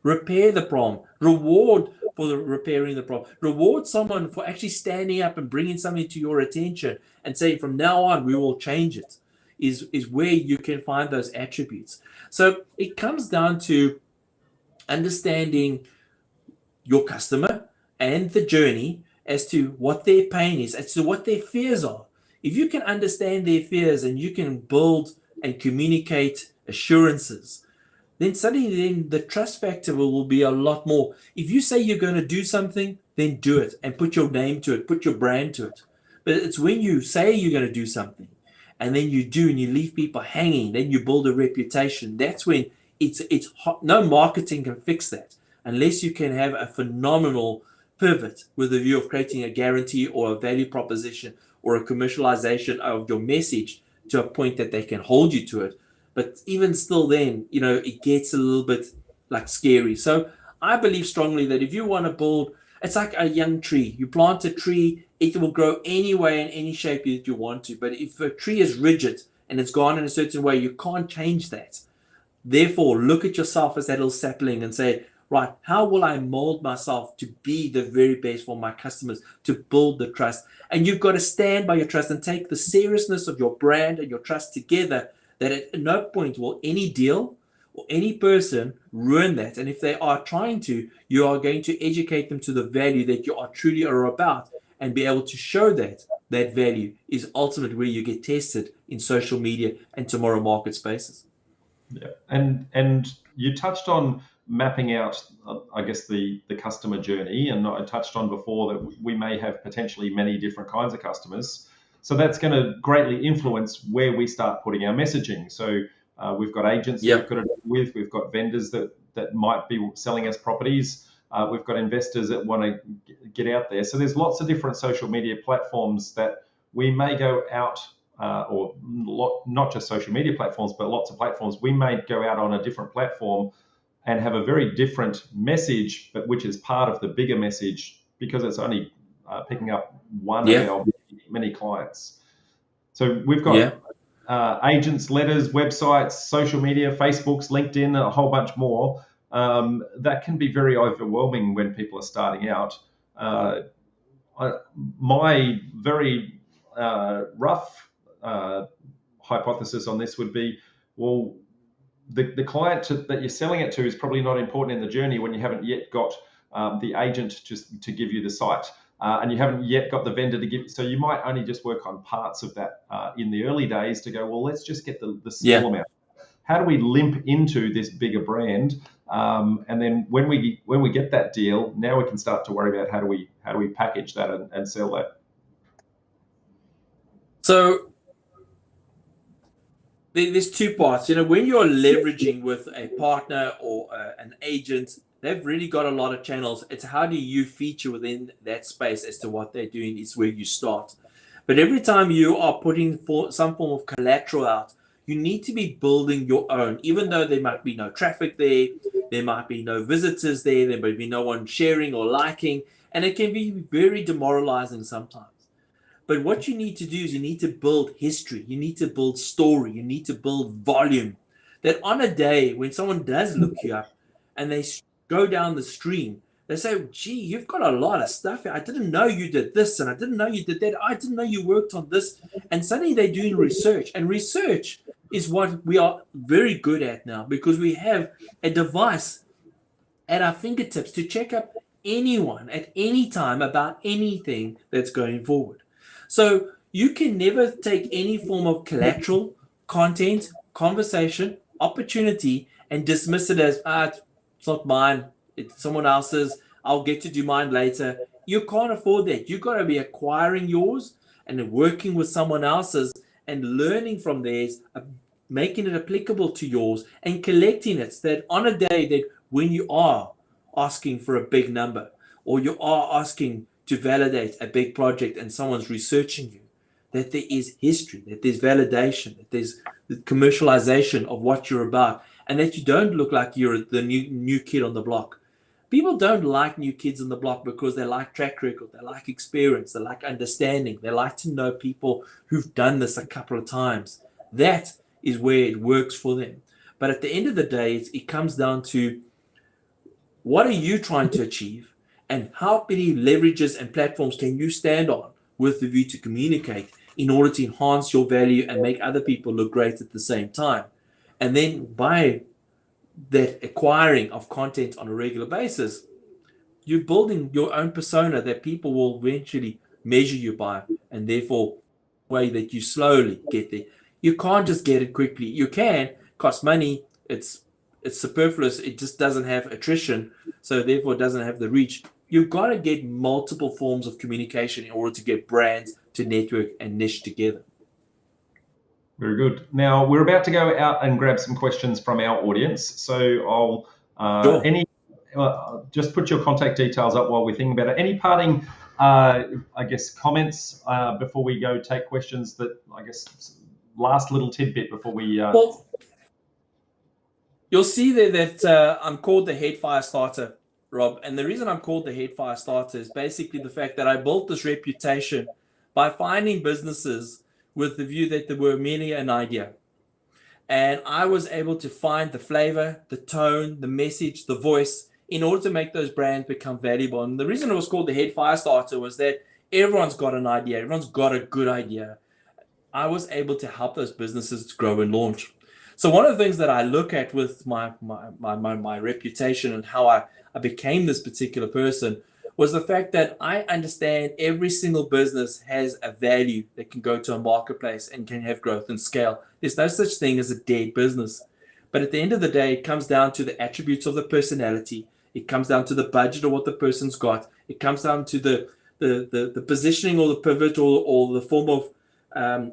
[SPEAKER 2] repair the problem, reward for the repairing the problem, reward someone for actually standing up and bringing something to your attention and saying from now on we will change it, is where you can find those attributes. So it comes down to understanding your customer and the journey as to what their pain is, as to what their fears are. If you can understand their fears and you can build and communicate assurances, then suddenly the trust factor will be a lot more. If you say you're going to do something, then do it and put your name to it, put your brand to it. But it's when you say you're going to do something and then you do and you leave people hanging, then you build a reputation. That's when it's hot. No marketing can fix that unless you can have a phenomenal pivot with the view of creating a guarantee or a value proposition or a commercialization of your message to a point that they can hold you to it. But even still then, it gets a little bit like scary. So I believe strongly that if you want to build, it's like a young tree. You plant a tree, it will grow any way in any shape that you want to. But if a tree is rigid and it's gone in a certain way, you can't change that. Therefore, look at yourself as that little sapling and say, right, how will I mold myself to be the very best for my customers, to build the trust? And you've got to stand by your trust and take the seriousness of your brand and your trust together, that at no point will any deal or any person ruin that. And if they are trying to, you are going to educate them to the value that you are truly are about and be able to show that that value is ultimately where you get tested in social media and tomorrow market spaces.
[SPEAKER 1] Yeah, and you touched on mapping out, I guess, the customer journey, and I touched on before that we may have potentially many different kinds of customers. So that's going to greatly influence where we start putting our messaging. So we've got agents that we've got to deal with, we've got vendors that might be selling us properties, we've got investors that want to get out there. So there's lots of different social media platforms that we may go out, or not just social media platforms, but lots of platforms. We may go out on a different platform and have a very different message, but which is part of the bigger message because it's only picking up one of our many clients. So we've got agents, letters, websites, social media, Facebooks, LinkedIn, a whole bunch more. That can be very overwhelming when people are starting out. My very rough hypothesis on this would be, well, the client that you're selling it to is probably not important in the journey when you haven't yet got the agent to give you the site, and you haven't yet got the vendor to give. So you might only just work on parts of that in the early days to go, well, let's just get the small amount. How do we limp into this bigger brand? And then when we get that deal, now we can start to worry about how do we package that and sell that.
[SPEAKER 2] So there's two parts. When you're leveraging with a partner or an agent, they've really got a lot of channels. It's how do you feature within that space as to what they're doing is where you start. But every time you are putting some form of collateral out, you need to be building your own, even though there might be no traffic there might be no visitors there might be no one sharing or liking, and it can be very demoralizing sometimes. But what you need to do is you need to build history, you need to build story, you need to build volume, that on a day when someone does look you up and they go down the stream, they say, gee, you've got a lot of stuff here. I didn't know you did this, and I didn't know you did that. I didn't know you worked on this. And suddenly they're doing research. And research is what we are very good at now, because we have a device at our fingertips to check up anyone at any time about anything that's going forward. So you can never take any form of collateral, content, conversation, opportunity, and dismiss it as, it's not mine, it's someone else's, I'll get to do mine later. You can't afford that. You've got to be acquiring yours and working with someone else's and learning from theirs, making it applicable to yours and collecting it, so that on a day that when you are asking for a big number or you are asking to validate a big project and someone's researching you, that there is history, that there's validation, that there's the commercialization of what you're about, and that you don't look like you're the new kid on the block. People don't like new kids on the block because they like track record, they like experience, they like understanding, they like to know people who've done this a couple of times. That is where it works for them. But at the end of the day, it comes down to, what are you trying to achieve, and how many leverages and platforms can you stand on with the view to communicate in order to enhance your value and make other people look great at the same time. And then by that acquiring of content on a regular basis, you're building your own persona that people will eventually measure you by, and therefore way that you slowly get there. You can't just get it quickly. You can, cost money, it's superfluous, it just doesn't have attrition, so therefore it doesn't have the reach. You've got to get multiple forms of communication in order to get brands to network and niche together.
[SPEAKER 1] Very good. Now we're about to go out and grab some questions from our audience. So I'll just put your contact details up while we think about it. Any parting, I guess, comments before we go take questions? That, I guess, last little tidbit before we.
[SPEAKER 2] Well, you'll see there that I'm called the head fire starter, Rob. And the reason I'm called the head fire starter is basically the fact that I built this reputation by finding businesses with the view that they were merely an idea. And I was able to find the flavor, the tone, the message, the voice in order to make those brands become valuable. And the reason it was called the head fire starter was that everyone's got an idea. Everyone's got a good idea. I was able to help those businesses to grow and launch. So one of the things that I look at with my reputation and how I became this particular person was the fact that I understand every single business has a value that can go to a marketplace and can have growth and scale. There's no such thing as a dead business. But at the end of the day, it comes down to the attributes of the personality. It comes down to the budget of what the person's got. It comes down to the positioning or the pivot or the form of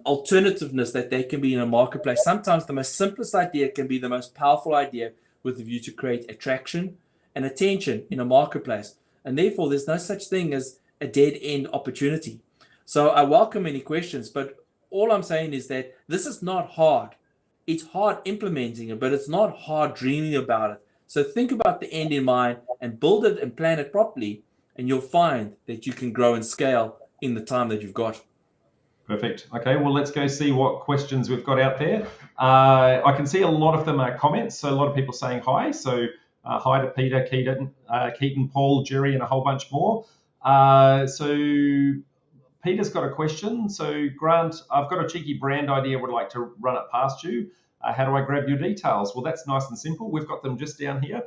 [SPEAKER 2] alternativeness that they can be in a marketplace. Sometimes the most simplest idea can be the most powerful idea with the view to create attraction and attention in a marketplace. And therefore, there's no such thing as a dead end opportunity. So I welcome any questions, but all I'm saying is that this is not hard. It's hard implementing it, but it's not hard dreaming about it. So think about the end in mind and build it and plan it properly, and you'll find that you can grow and scale in the time that you've got.
[SPEAKER 1] Perfect. Okay, well, let's go see what questions we've got out there. I can see a lot of them are comments, so a lot of people saying hi. So hi to Peter, Keaton, Paul, Jerry, and a whole bunch more. So Peter's got a question. So Grant, I've got a cheeky brand idea, would like to run it past you. How do I grab your details? Well, that's nice and simple. We've got them just down here.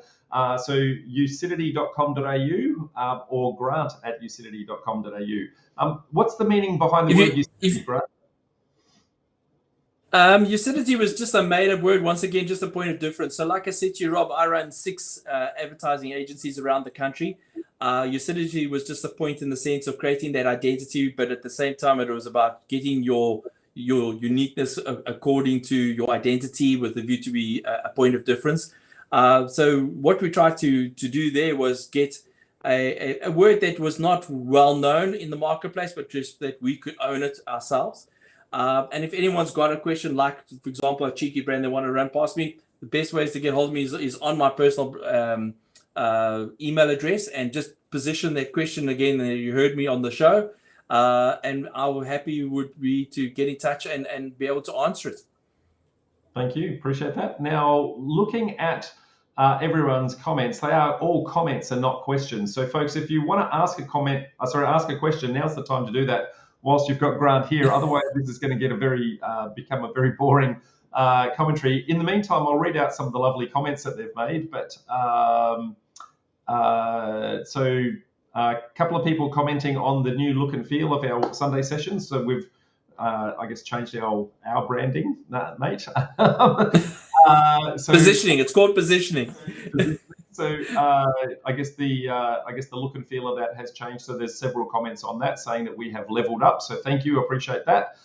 [SPEAKER 1] So ucidity.com.au or grant@ucidity.com.au. What's the meaning behind the word Ucidity, Grant?
[SPEAKER 2] Ucidity was just a made-up word. Once again, just a point of difference. So like I said to you, Rob, I run 6 advertising agencies around the country. Ucidity was just a point in the sense of creating that identity, but at the same time, it was about getting your uniqueness according to your identity with a view to be a point of difference. So what we tried to do there was get a word that was not well known in the marketplace, but just that we could own it ourselves. And if anyone's got a question, like, for example, a cheeky brand they want to run past me, the best ways to get hold of me is on my personal email address, and just position that question again that you heard me on the show. And I will happy would be to get in touch and be able to answer it.
[SPEAKER 1] Thank you. Appreciate that. Now, looking at everyone's comments, they are all comments and not questions. So folks, if you want to ask a question, now's the time to do that whilst you've got Grant here. Otherwise, this is going to get become a very boring commentary. In the meantime, I'll read out some of the lovely comments that they've made. But so a couple of people commenting on the new look and feel of our Sunday sessions. So we've, I guess, changed our branding, mate. So
[SPEAKER 2] positioning. It's called positioning.
[SPEAKER 1] So I guess the look and feel of that has changed. So there's several comments on that saying that we have leveled up. So thank you, appreciate that.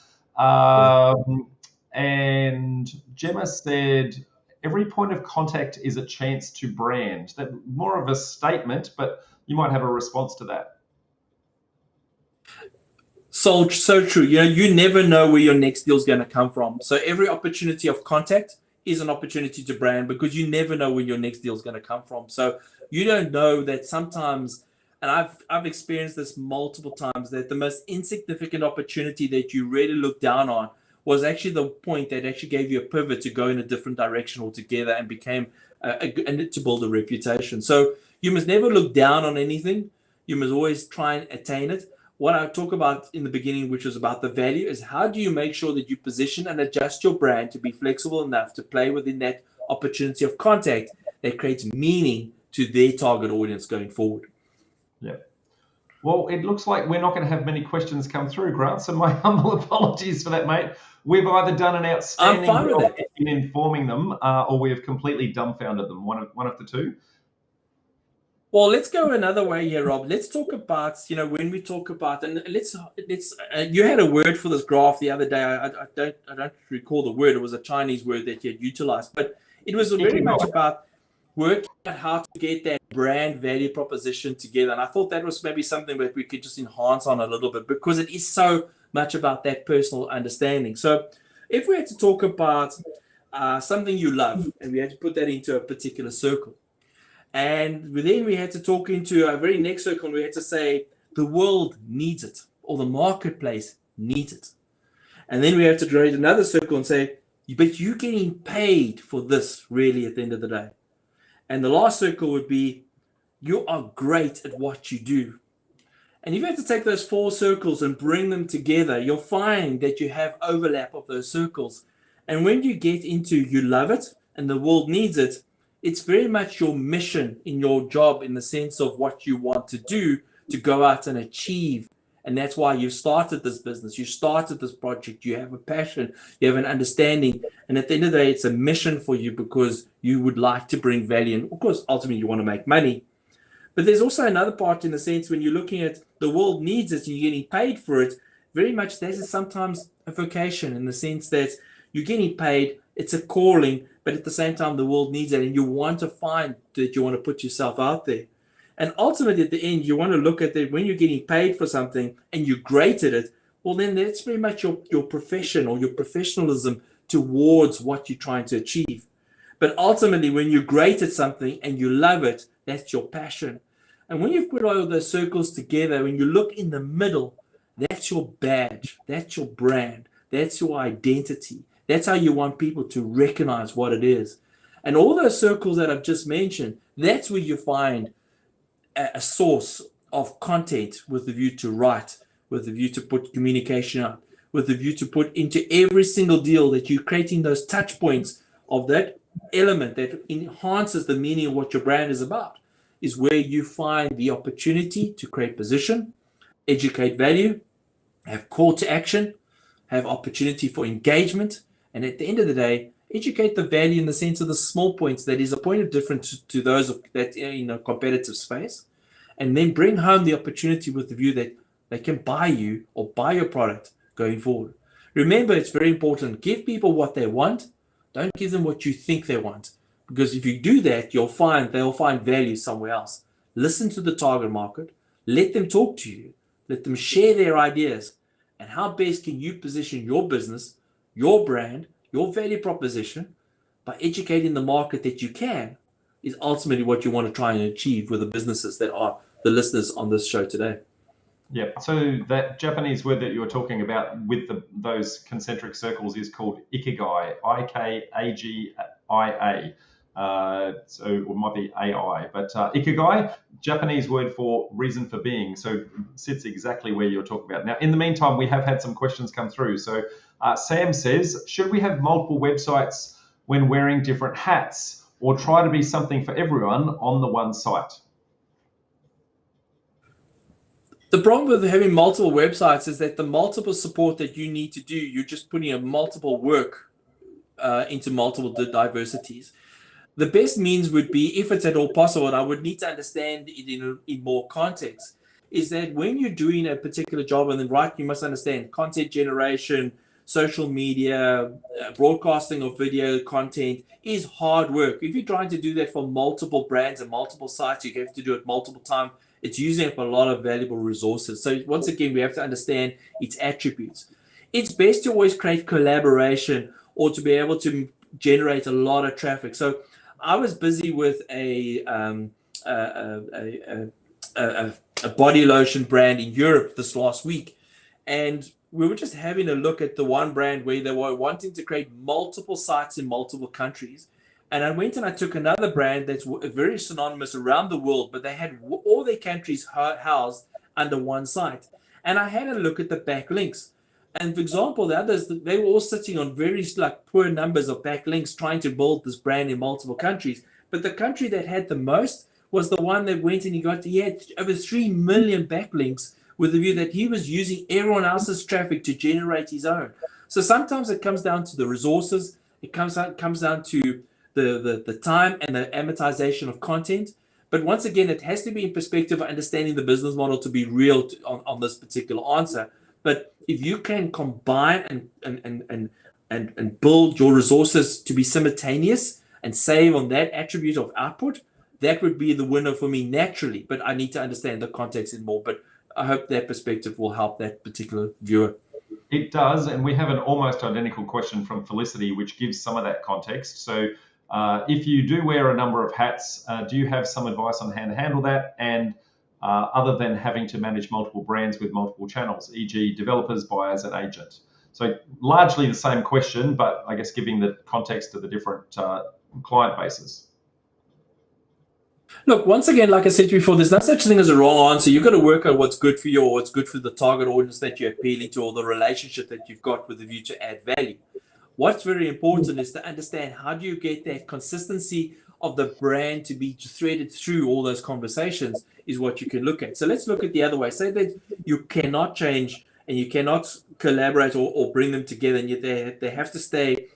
[SPEAKER 1] And Gemma said, every point of contact is a chance to brand. That more of a statement, but you might have a response to that.
[SPEAKER 2] So true. You never know where your next deal is going to come from. So every opportunity of contact is an opportunity to brand, because you never know where your next deal is going to come from. So you don't know that sometimes, and I've experienced this multiple times, that the most insignificant opportunity that you really look down on was actually the point that actually gave you a pivot to go in a different direction altogether and became and to build a reputation. So you must never look down on anything. You must always try and attain it. What I talk about in the beginning, which was about the value, is how do you make sure that you position and adjust your brand to be flexible enough to play within that opportunity of contact that creates meaning to their target audience going forward.
[SPEAKER 1] Yeah. Well, it looks like we're not going to have many questions come through, Grant, so my humble apologies for that, mate. We've either done an outstanding job in informing them or we have completely dumbfounded them, one of the two.
[SPEAKER 2] Well, let's go another way here, Rob. Let's talk about, when we talk about, and let's you had a word for this graph the other day. I don't recall the word. It was a Chinese word that you had utilized, but it was very much about working out how to get that brand value proposition together. And I thought that was maybe something that we could just enhance on a little bit, because it is so much about that personal understanding. So if we had to talk about something you love, and we had to put that into a particular circle, and then we had to talk into a very next circle, and we had to say the world needs it, or the marketplace needs it. And then we have to create another circle and say, but you're getting paid for this really at the end of the day. And the last circle would be, you are great at what you do. And if you have to take those 4 circles and bring them together, you'll find that you have overlap of those circles. And when you get into you love it and the world needs it, it's very much your mission in your job, in the sense of what you want to do to go out and achieve. And that's why you started this business. You started this project. You have a passion. You have an understanding. And at the end of the day, it's a mission for you because you would like to bring value. And of course, ultimately, you want to make money. But there's also another part, in the sense when you're looking at the world needs it and you're getting paid for it, very much that is sometimes a vocation, in the sense that you're getting paid. It's a calling, but at the same time, the world needs it. And you want to find that you want to put yourself out there. And ultimately, at the end, you want to look at that when you're getting paid for something and you're great at it, well, then that's very much your profession or your professionalism towards what you're trying to achieve. But ultimately, when you're great at something and you love it, that's your passion. And when you've put all those circles together, when you look in the middle, that's your badge, that's your brand, that's your identity. That's how you want people to recognize what it is. And all those circles that I've just mentioned, that's where you find a source of content with the view to write, with the view to put communication out, with the view to put into every single deal, that you're creating those touch points of that element that enhances the meaning of what your brand is about, is where you find the opportunity to create position, educate value, have call to action, have opportunity for engagement, and at the end of the day, educate the value in the sense of the small points that is a point of difference to those of that in a competitive space, and then bring home the opportunity with the view that they can buy you or buy your product going forward. Remember, it's very important. Give people what they want. Don't give them what you think they want. Because if you do that, they'll find value somewhere else. Listen to the target market. Let them talk to you. Let them share their ideas. And how best can you position your business, your brand, your value proposition by educating the market that you can, is ultimately what you want to try and achieve with the businesses that are the listeners on this show today.
[SPEAKER 1] Yeah. So that Japanese word that you were talking about with those concentric circles is called ikigai, Ikagia. So it might be AI, but ikigai, Japanese word for reason for being. So sits exactly where you're talking about. Now, in the meantime, we have had some questions come through. So Sam says, should we have multiple websites when wearing different hats, or try to be something for everyone on the one site?
[SPEAKER 2] The problem with having multiple websites is that the multiple support that you need to do, you're just putting a multiple work into multiple diversities. The best means would be, if it's at all possible, and I would need to understand it in more context, is that when you're doing a particular job, and then you must understand content generation, social media, broadcasting of video content is hard work. If you're trying to do that for multiple brands and multiple sites, you have to do it multiple times. It's using up a lot of valuable resources. So once again, we have to understand its attributes. It's best to always create collaboration, or to be able to generate a lot of traffic. So I was busy with a body lotion brand in Europe this last week, and we were just having a look at the one brand where they were wanting to create multiple sites in multiple countries. And I went and I took another brand that's very synonymous around the world, but they had all their countries housed under one site. And I had a look at the backlinks. And for example, the others, they were all sitting on very poor numbers of backlinks trying to build this brand in multiple countries. But the country that had the most was the one that went and he had over 3 million backlinks, with the view that he was using everyone else's traffic to generate his own. So sometimes it comes down to the resources. It comes down to the time and the amortization of content. But once again, it has to be in perspective of understanding the business model to be real on this particular answer. But if you can combine and build your resources to be simultaneous and save on that attribute of output, that would be the winner for me naturally. But I need to understand the context in more. But I hope that perspective will help that particular viewer.
[SPEAKER 1] It does, and we have an almost identical question from Felicity, which gives some of that context. So if you do wear a number of hats, do you have some advice on how to handle that? And other than having to manage multiple brands with multiple channels, e.g. developers, buyers, and agent. So largely the same question, but I guess giving the context to the different client bases.
[SPEAKER 2] Look, once again, like I said before, there's no such thing as a wrong answer. You've got to work out what's good for you, or what's good for the target audience that you're appealing to, or the relationship that you've got with the view to add value. What's very important is to understand, how do you get that consistency of the brand to be threaded through all those conversations, is what you can look at. So let's look at the other way. Say that you cannot change and you cannot collaborate or bring them together, and yet they have to stay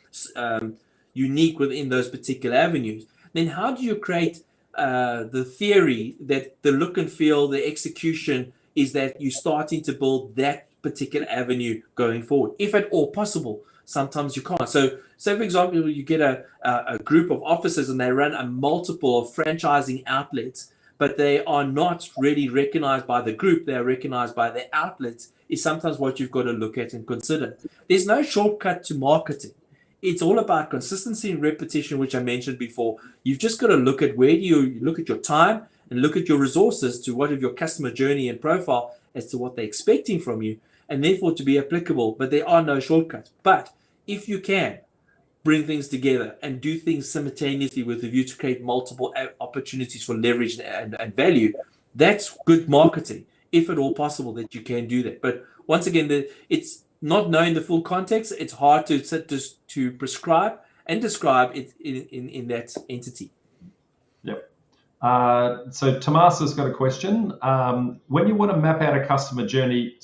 [SPEAKER 2] unique within those particular avenues. Then how do you create the theory that the look and feel, the execution, is that you're starting to build that particular avenue going forward, if at all possible? Sometimes you can't. So for example, you get a group of offices and they run a multiple of franchising outlets, but they are not really recognized by the group, they are recognized by their outlets, is sometimes what you've got to look at and consider. There's no shortcut to marketing. It's all about consistency and repetition, which I mentioned before. You've just got to look at where do you look at your time and look at your resources to what of your customer journey and profile as to what they're expecting from you, and therefore to be applicable. But there are no shortcuts. But if you can bring things together and do things simultaneously with a view to create multiple opportunities for leverage and value, that's good marketing, if at all possible that you can do that. But once again, it's not knowing the full context. It's hard to prescribe and describe it in that entity.
[SPEAKER 1] Yep. So Tomas has got a question. When you want to map out a customer journey,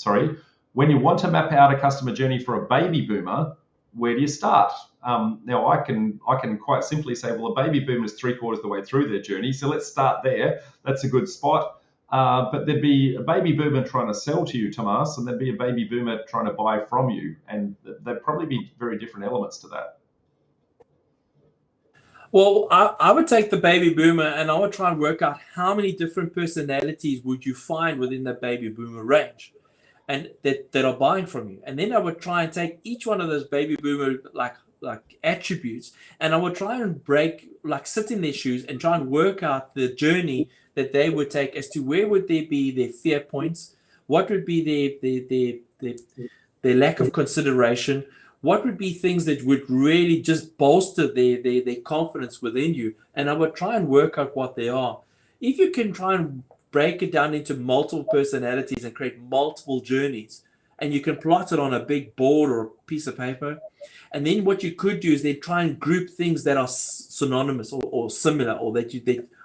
[SPEAKER 1] when you want to map out a customer journey for a baby boomer, where do you start? Now I can quite simply say, well, a baby boomer is 3/4 of the way through their journey, so let's start there. That's a good spot. But there'd be a baby boomer trying to sell to you, Tomas, and there'd be a baby boomer trying to buy from you, and there'd probably be very different elements to that.
[SPEAKER 2] Well, I would take the baby boomer and I would try and work out how many different personalities would you find within the baby boomer range, and that are buying from you. And then I would try and take each one of those baby boomer like attributes, and I would try and sit in their shoes and try and work out the journey that they would take as to where would there be their fear points, what would be their lack of consideration, what would be things that would really just bolster their confidence within you, and I would try and work out what they are. If you can try and break it down into multiple personalities and create multiple journeys, and you can plot it on a big board or a piece of paper, and then what you could do is then try and group things that are synonymous or similar, or that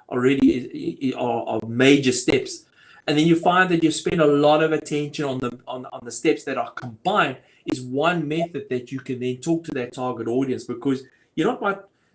[SPEAKER 2] already are major steps, and then you find that you spend a lot of attention on the steps that are combined, is one method that you can then talk to that target audience, because you're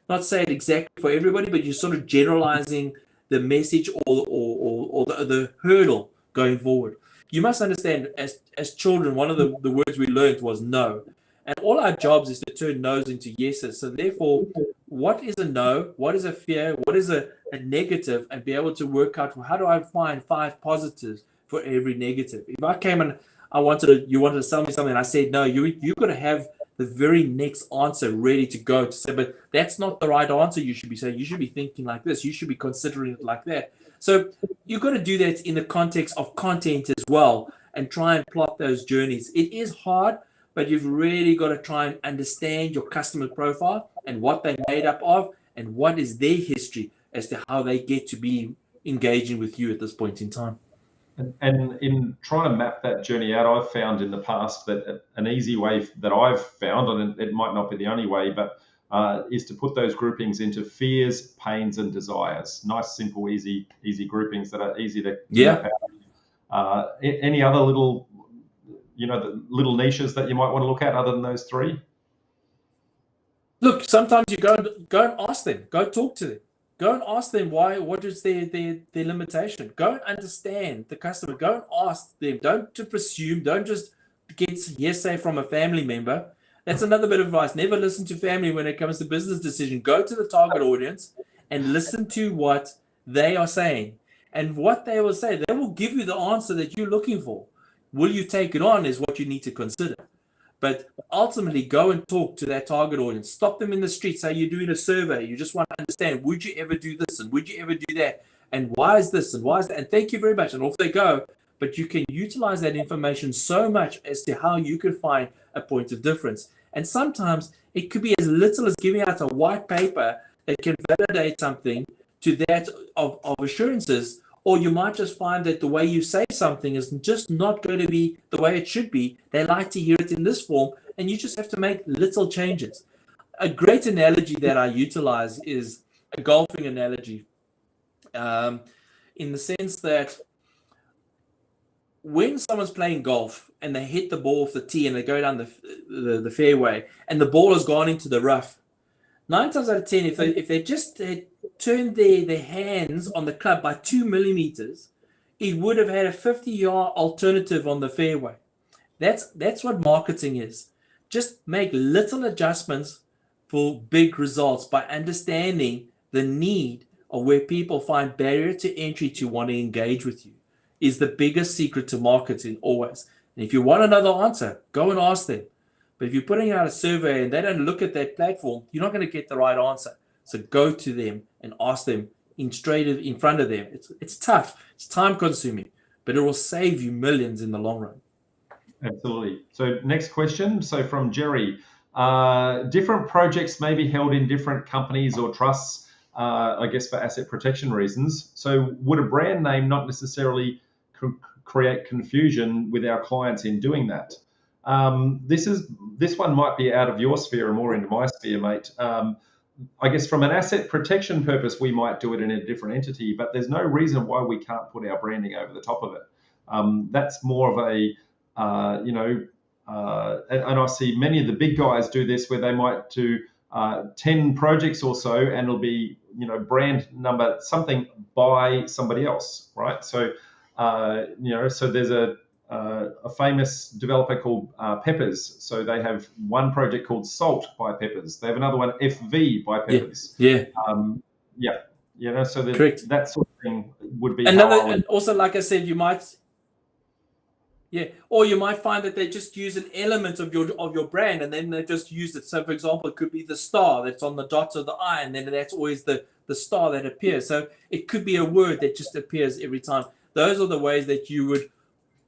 [SPEAKER 2] not saying exactly for everybody, but you're sort of generalizing the message or the hurdle going forward. You must understand, as children, one of the words we learned was no. And all our jobs is to turn no's into yeses. So therefore, what is a no? What is a fear? What is a negative? And be able to work out, well, how do I find 5 positives for every negative? If I came and you wanted to sell me something, and I said no, you've got to have the very next answer ready to go to say, but that's not the right answer. You should be saying, you should be thinking like this. You should be considering it like that. So you've got to do that in the context of content as well, and try and plot those journeys. It is hard, but you've really got to try and understand your customer profile and what they're made up of and what is their history as to how they get to be engaging with you at this point in time.
[SPEAKER 1] And in trying to map that journey out, I've found in the past that an easy way that I've found, and it might not be the only way, but is to put those groupings into fears, pains, and desires. Nice, simple, easy groupings that are easy to map out. Any other little niches that you might want to look at other than those 3?
[SPEAKER 2] Look, sometimes you go and ask them, go talk to them, go and ask them what is their limitation. Go and understand the customer. Go and ask them. Don't to presume. Don't just get hearsay from a family member. That's another bit of advice. Never listen to family when it comes to business decision. Go to the target audience and listen to what they are saying, and what they will say. They will give you the answer that you're looking for. Will you take it on is what you need to consider. But ultimately, go and talk to that target audience. Stop them in the street. Say you're doing a survey. You just want to understand, would you ever do this? And would you ever do that? And why is this? And why is that? And thank you very much. And off they go. But you can utilize that information so much as to how you can find a point of difference. And sometimes it could be as little as giving out a white paper that can validate something to that of assurances. Or you might just find that the way you say something is just not going to be the way it should be. They like to hear it in this form, and you just have to make little changes. A great analogy that I utilize is a golfing analogy, in the sense that when someone's playing golf and they hit the ball off the tee and they go down the fairway and the ball has gone into the rough, 9 times out of 10, if they just turned their hands on the club by 2 millimeters, it would have had a 50-yard alternative on the fairway. That's what marketing is. Just make little adjustments for big results by understanding the need of where people find barrier to entry to want to engage with you is the biggest secret to marketing always. And if you want another answer, go and ask them. But if you're putting out a survey and they don't look at that platform, you're not going to get the right answer. So go to them and ask them straight in front of them. It's tough. It's time consuming, but it will save you millions in the long run.
[SPEAKER 1] Absolutely. So next question. So from Jerry, different projects may be held in different companies or trusts, I guess for asset protection reasons. So would a brand name not necessarily create confusion with our clients in doing that? This one might be out of your sphere and more into my sphere, mate. I guess from an asset protection purpose, we might do it in a different entity, but there's no reason why we can't put our branding over the top of it. That's more of a and I see many of the big guys do this where they might do 10 projects or so, and it'll be, brand number something by somebody else, right? So, so there's a famous developer called Peppers. So they have one project called Salt by Peppers. They have another one, FV by Peppers.
[SPEAKER 2] Yeah.
[SPEAKER 1] So
[SPEAKER 2] Correct.
[SPEAKER 1] That sort of thing would be
[SPEAKER 2] and also, like I said, you might. Yeah, or you might find that they just use an element of your brand, and then they just use it. So, for example, it could be the star that's on the dot of the I, and then that's always the star that appears. So it could be a word that just appears every time. Those are the ways that you would,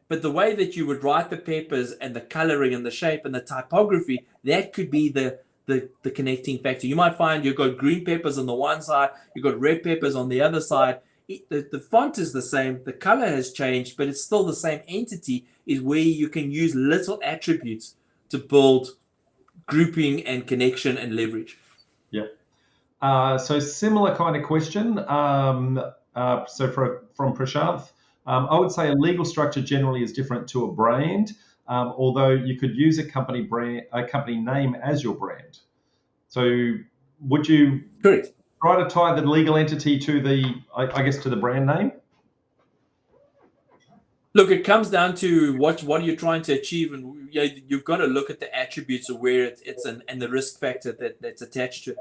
[SPEAKER 2] but the way that you would write the peppers and the coloring and the shape and the typography, that could be the connecting factor. You might find you've got green peppers on the one side, you've got red peppers on the other side. The font is the same, the color has changed, but it's still the same entity, is where you can use little attributes to build grouping and connection and leverage.
[SPEAKER 1] Yeah. So similar kind of question. from Prashanth, I would say a legal structure generally is different to a brand, although you could use a company name as your brand. So would you
[SPEAKER 2] Correct.
[SPEAKER 1] try to tie the legal entity to to the brand name?
[SPEAKER 2] Look, it comes down to what are you trying to achieve, and you've got to look at the attributes of where it's and the risk factor that's attached to it.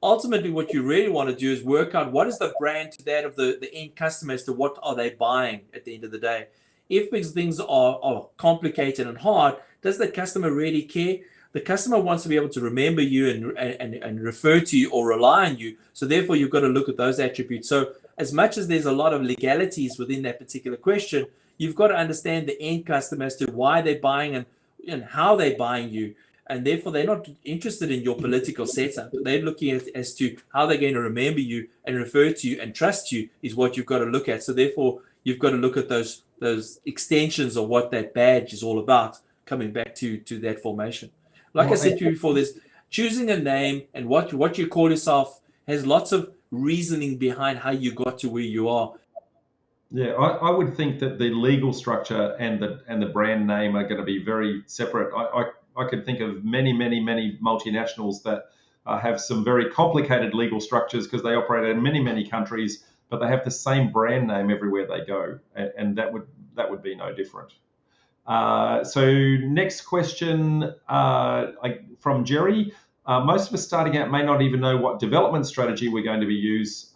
[SPEAKER 2] Ultimately, what you really want to do is work out what is the brand to that of the end customer, as to what are they buying at the end of the day. If things are complicated and hard, does the customer really care? The customer wants to be able to remember you and refer to you or rely on you. So therefore, you've got to look at those attributes. So as much as there's a lot of legalities within that particular question, you've got to understand the end customer as to why they're buying and how they're buying you. And therefore, they're not interested in your political setup. They're looking at as to how they're going to remember you and refer to you and trust you is what you've got to look at. So therefore, you've got to look at those extensions of what that badge is all about, coming back to that formation. Like I said to you before, there's choosing a name and what you call yourself has lots of reasoning behind how you got to where you are.
[SPEAKER 1] Yeah, I would think that the legal structure and the brand name are going to be very separate. I could think of many multinationals that have some very complicated legal structures because they operate in many countries, but they have the same brand name everywhere they go, and that would be no different. So next question from Jerry. Most of us starting out may not even know what development strategy we're going to be use,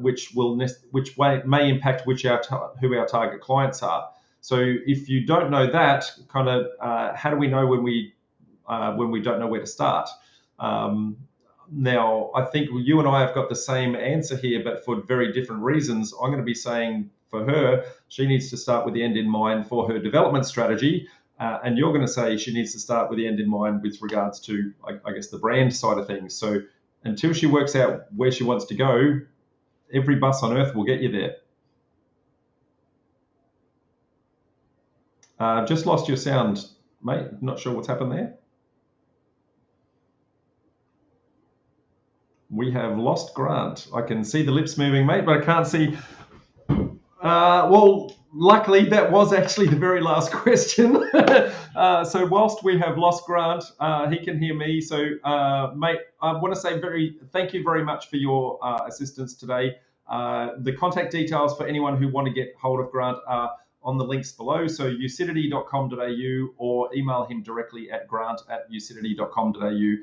[SPEAKER 1] which may impact who our target clients are. So if you don't know that, kind of how do we know when we don't know where to start? Now, I think you and I have got the same answer here, but for very different reasons. I'm going to be saying for her, she needs to start with the end in mind for her development strategy. And you're going to say she needs to start with the end in mind with regards to, I guess, the brand side of things. So until she works out where she wants to go, every bus on earth will get you there. Just lost your sound, mate. Not sure what's happened there. We have lost Grant. I can see the lips moving, mate, but I can't see. Well, luckily, that was actually the very last question. So whilst we have lost Grant, he can hear me. So, mate, I want to say thank you very much for your assistance today. The contact details for anyone who want to get hold of Grant are on the links below. So ucidity.com.au, or email him directly at grant@ucidity.com.au.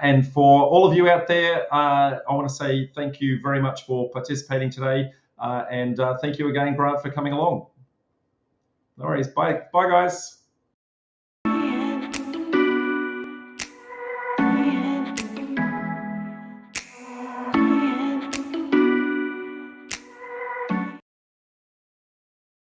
[SPEAKER 1] And for all of you out there, I want to say thank you very much for participating today. And thank you again, Grant, for coming along. No worries. Bye, guys.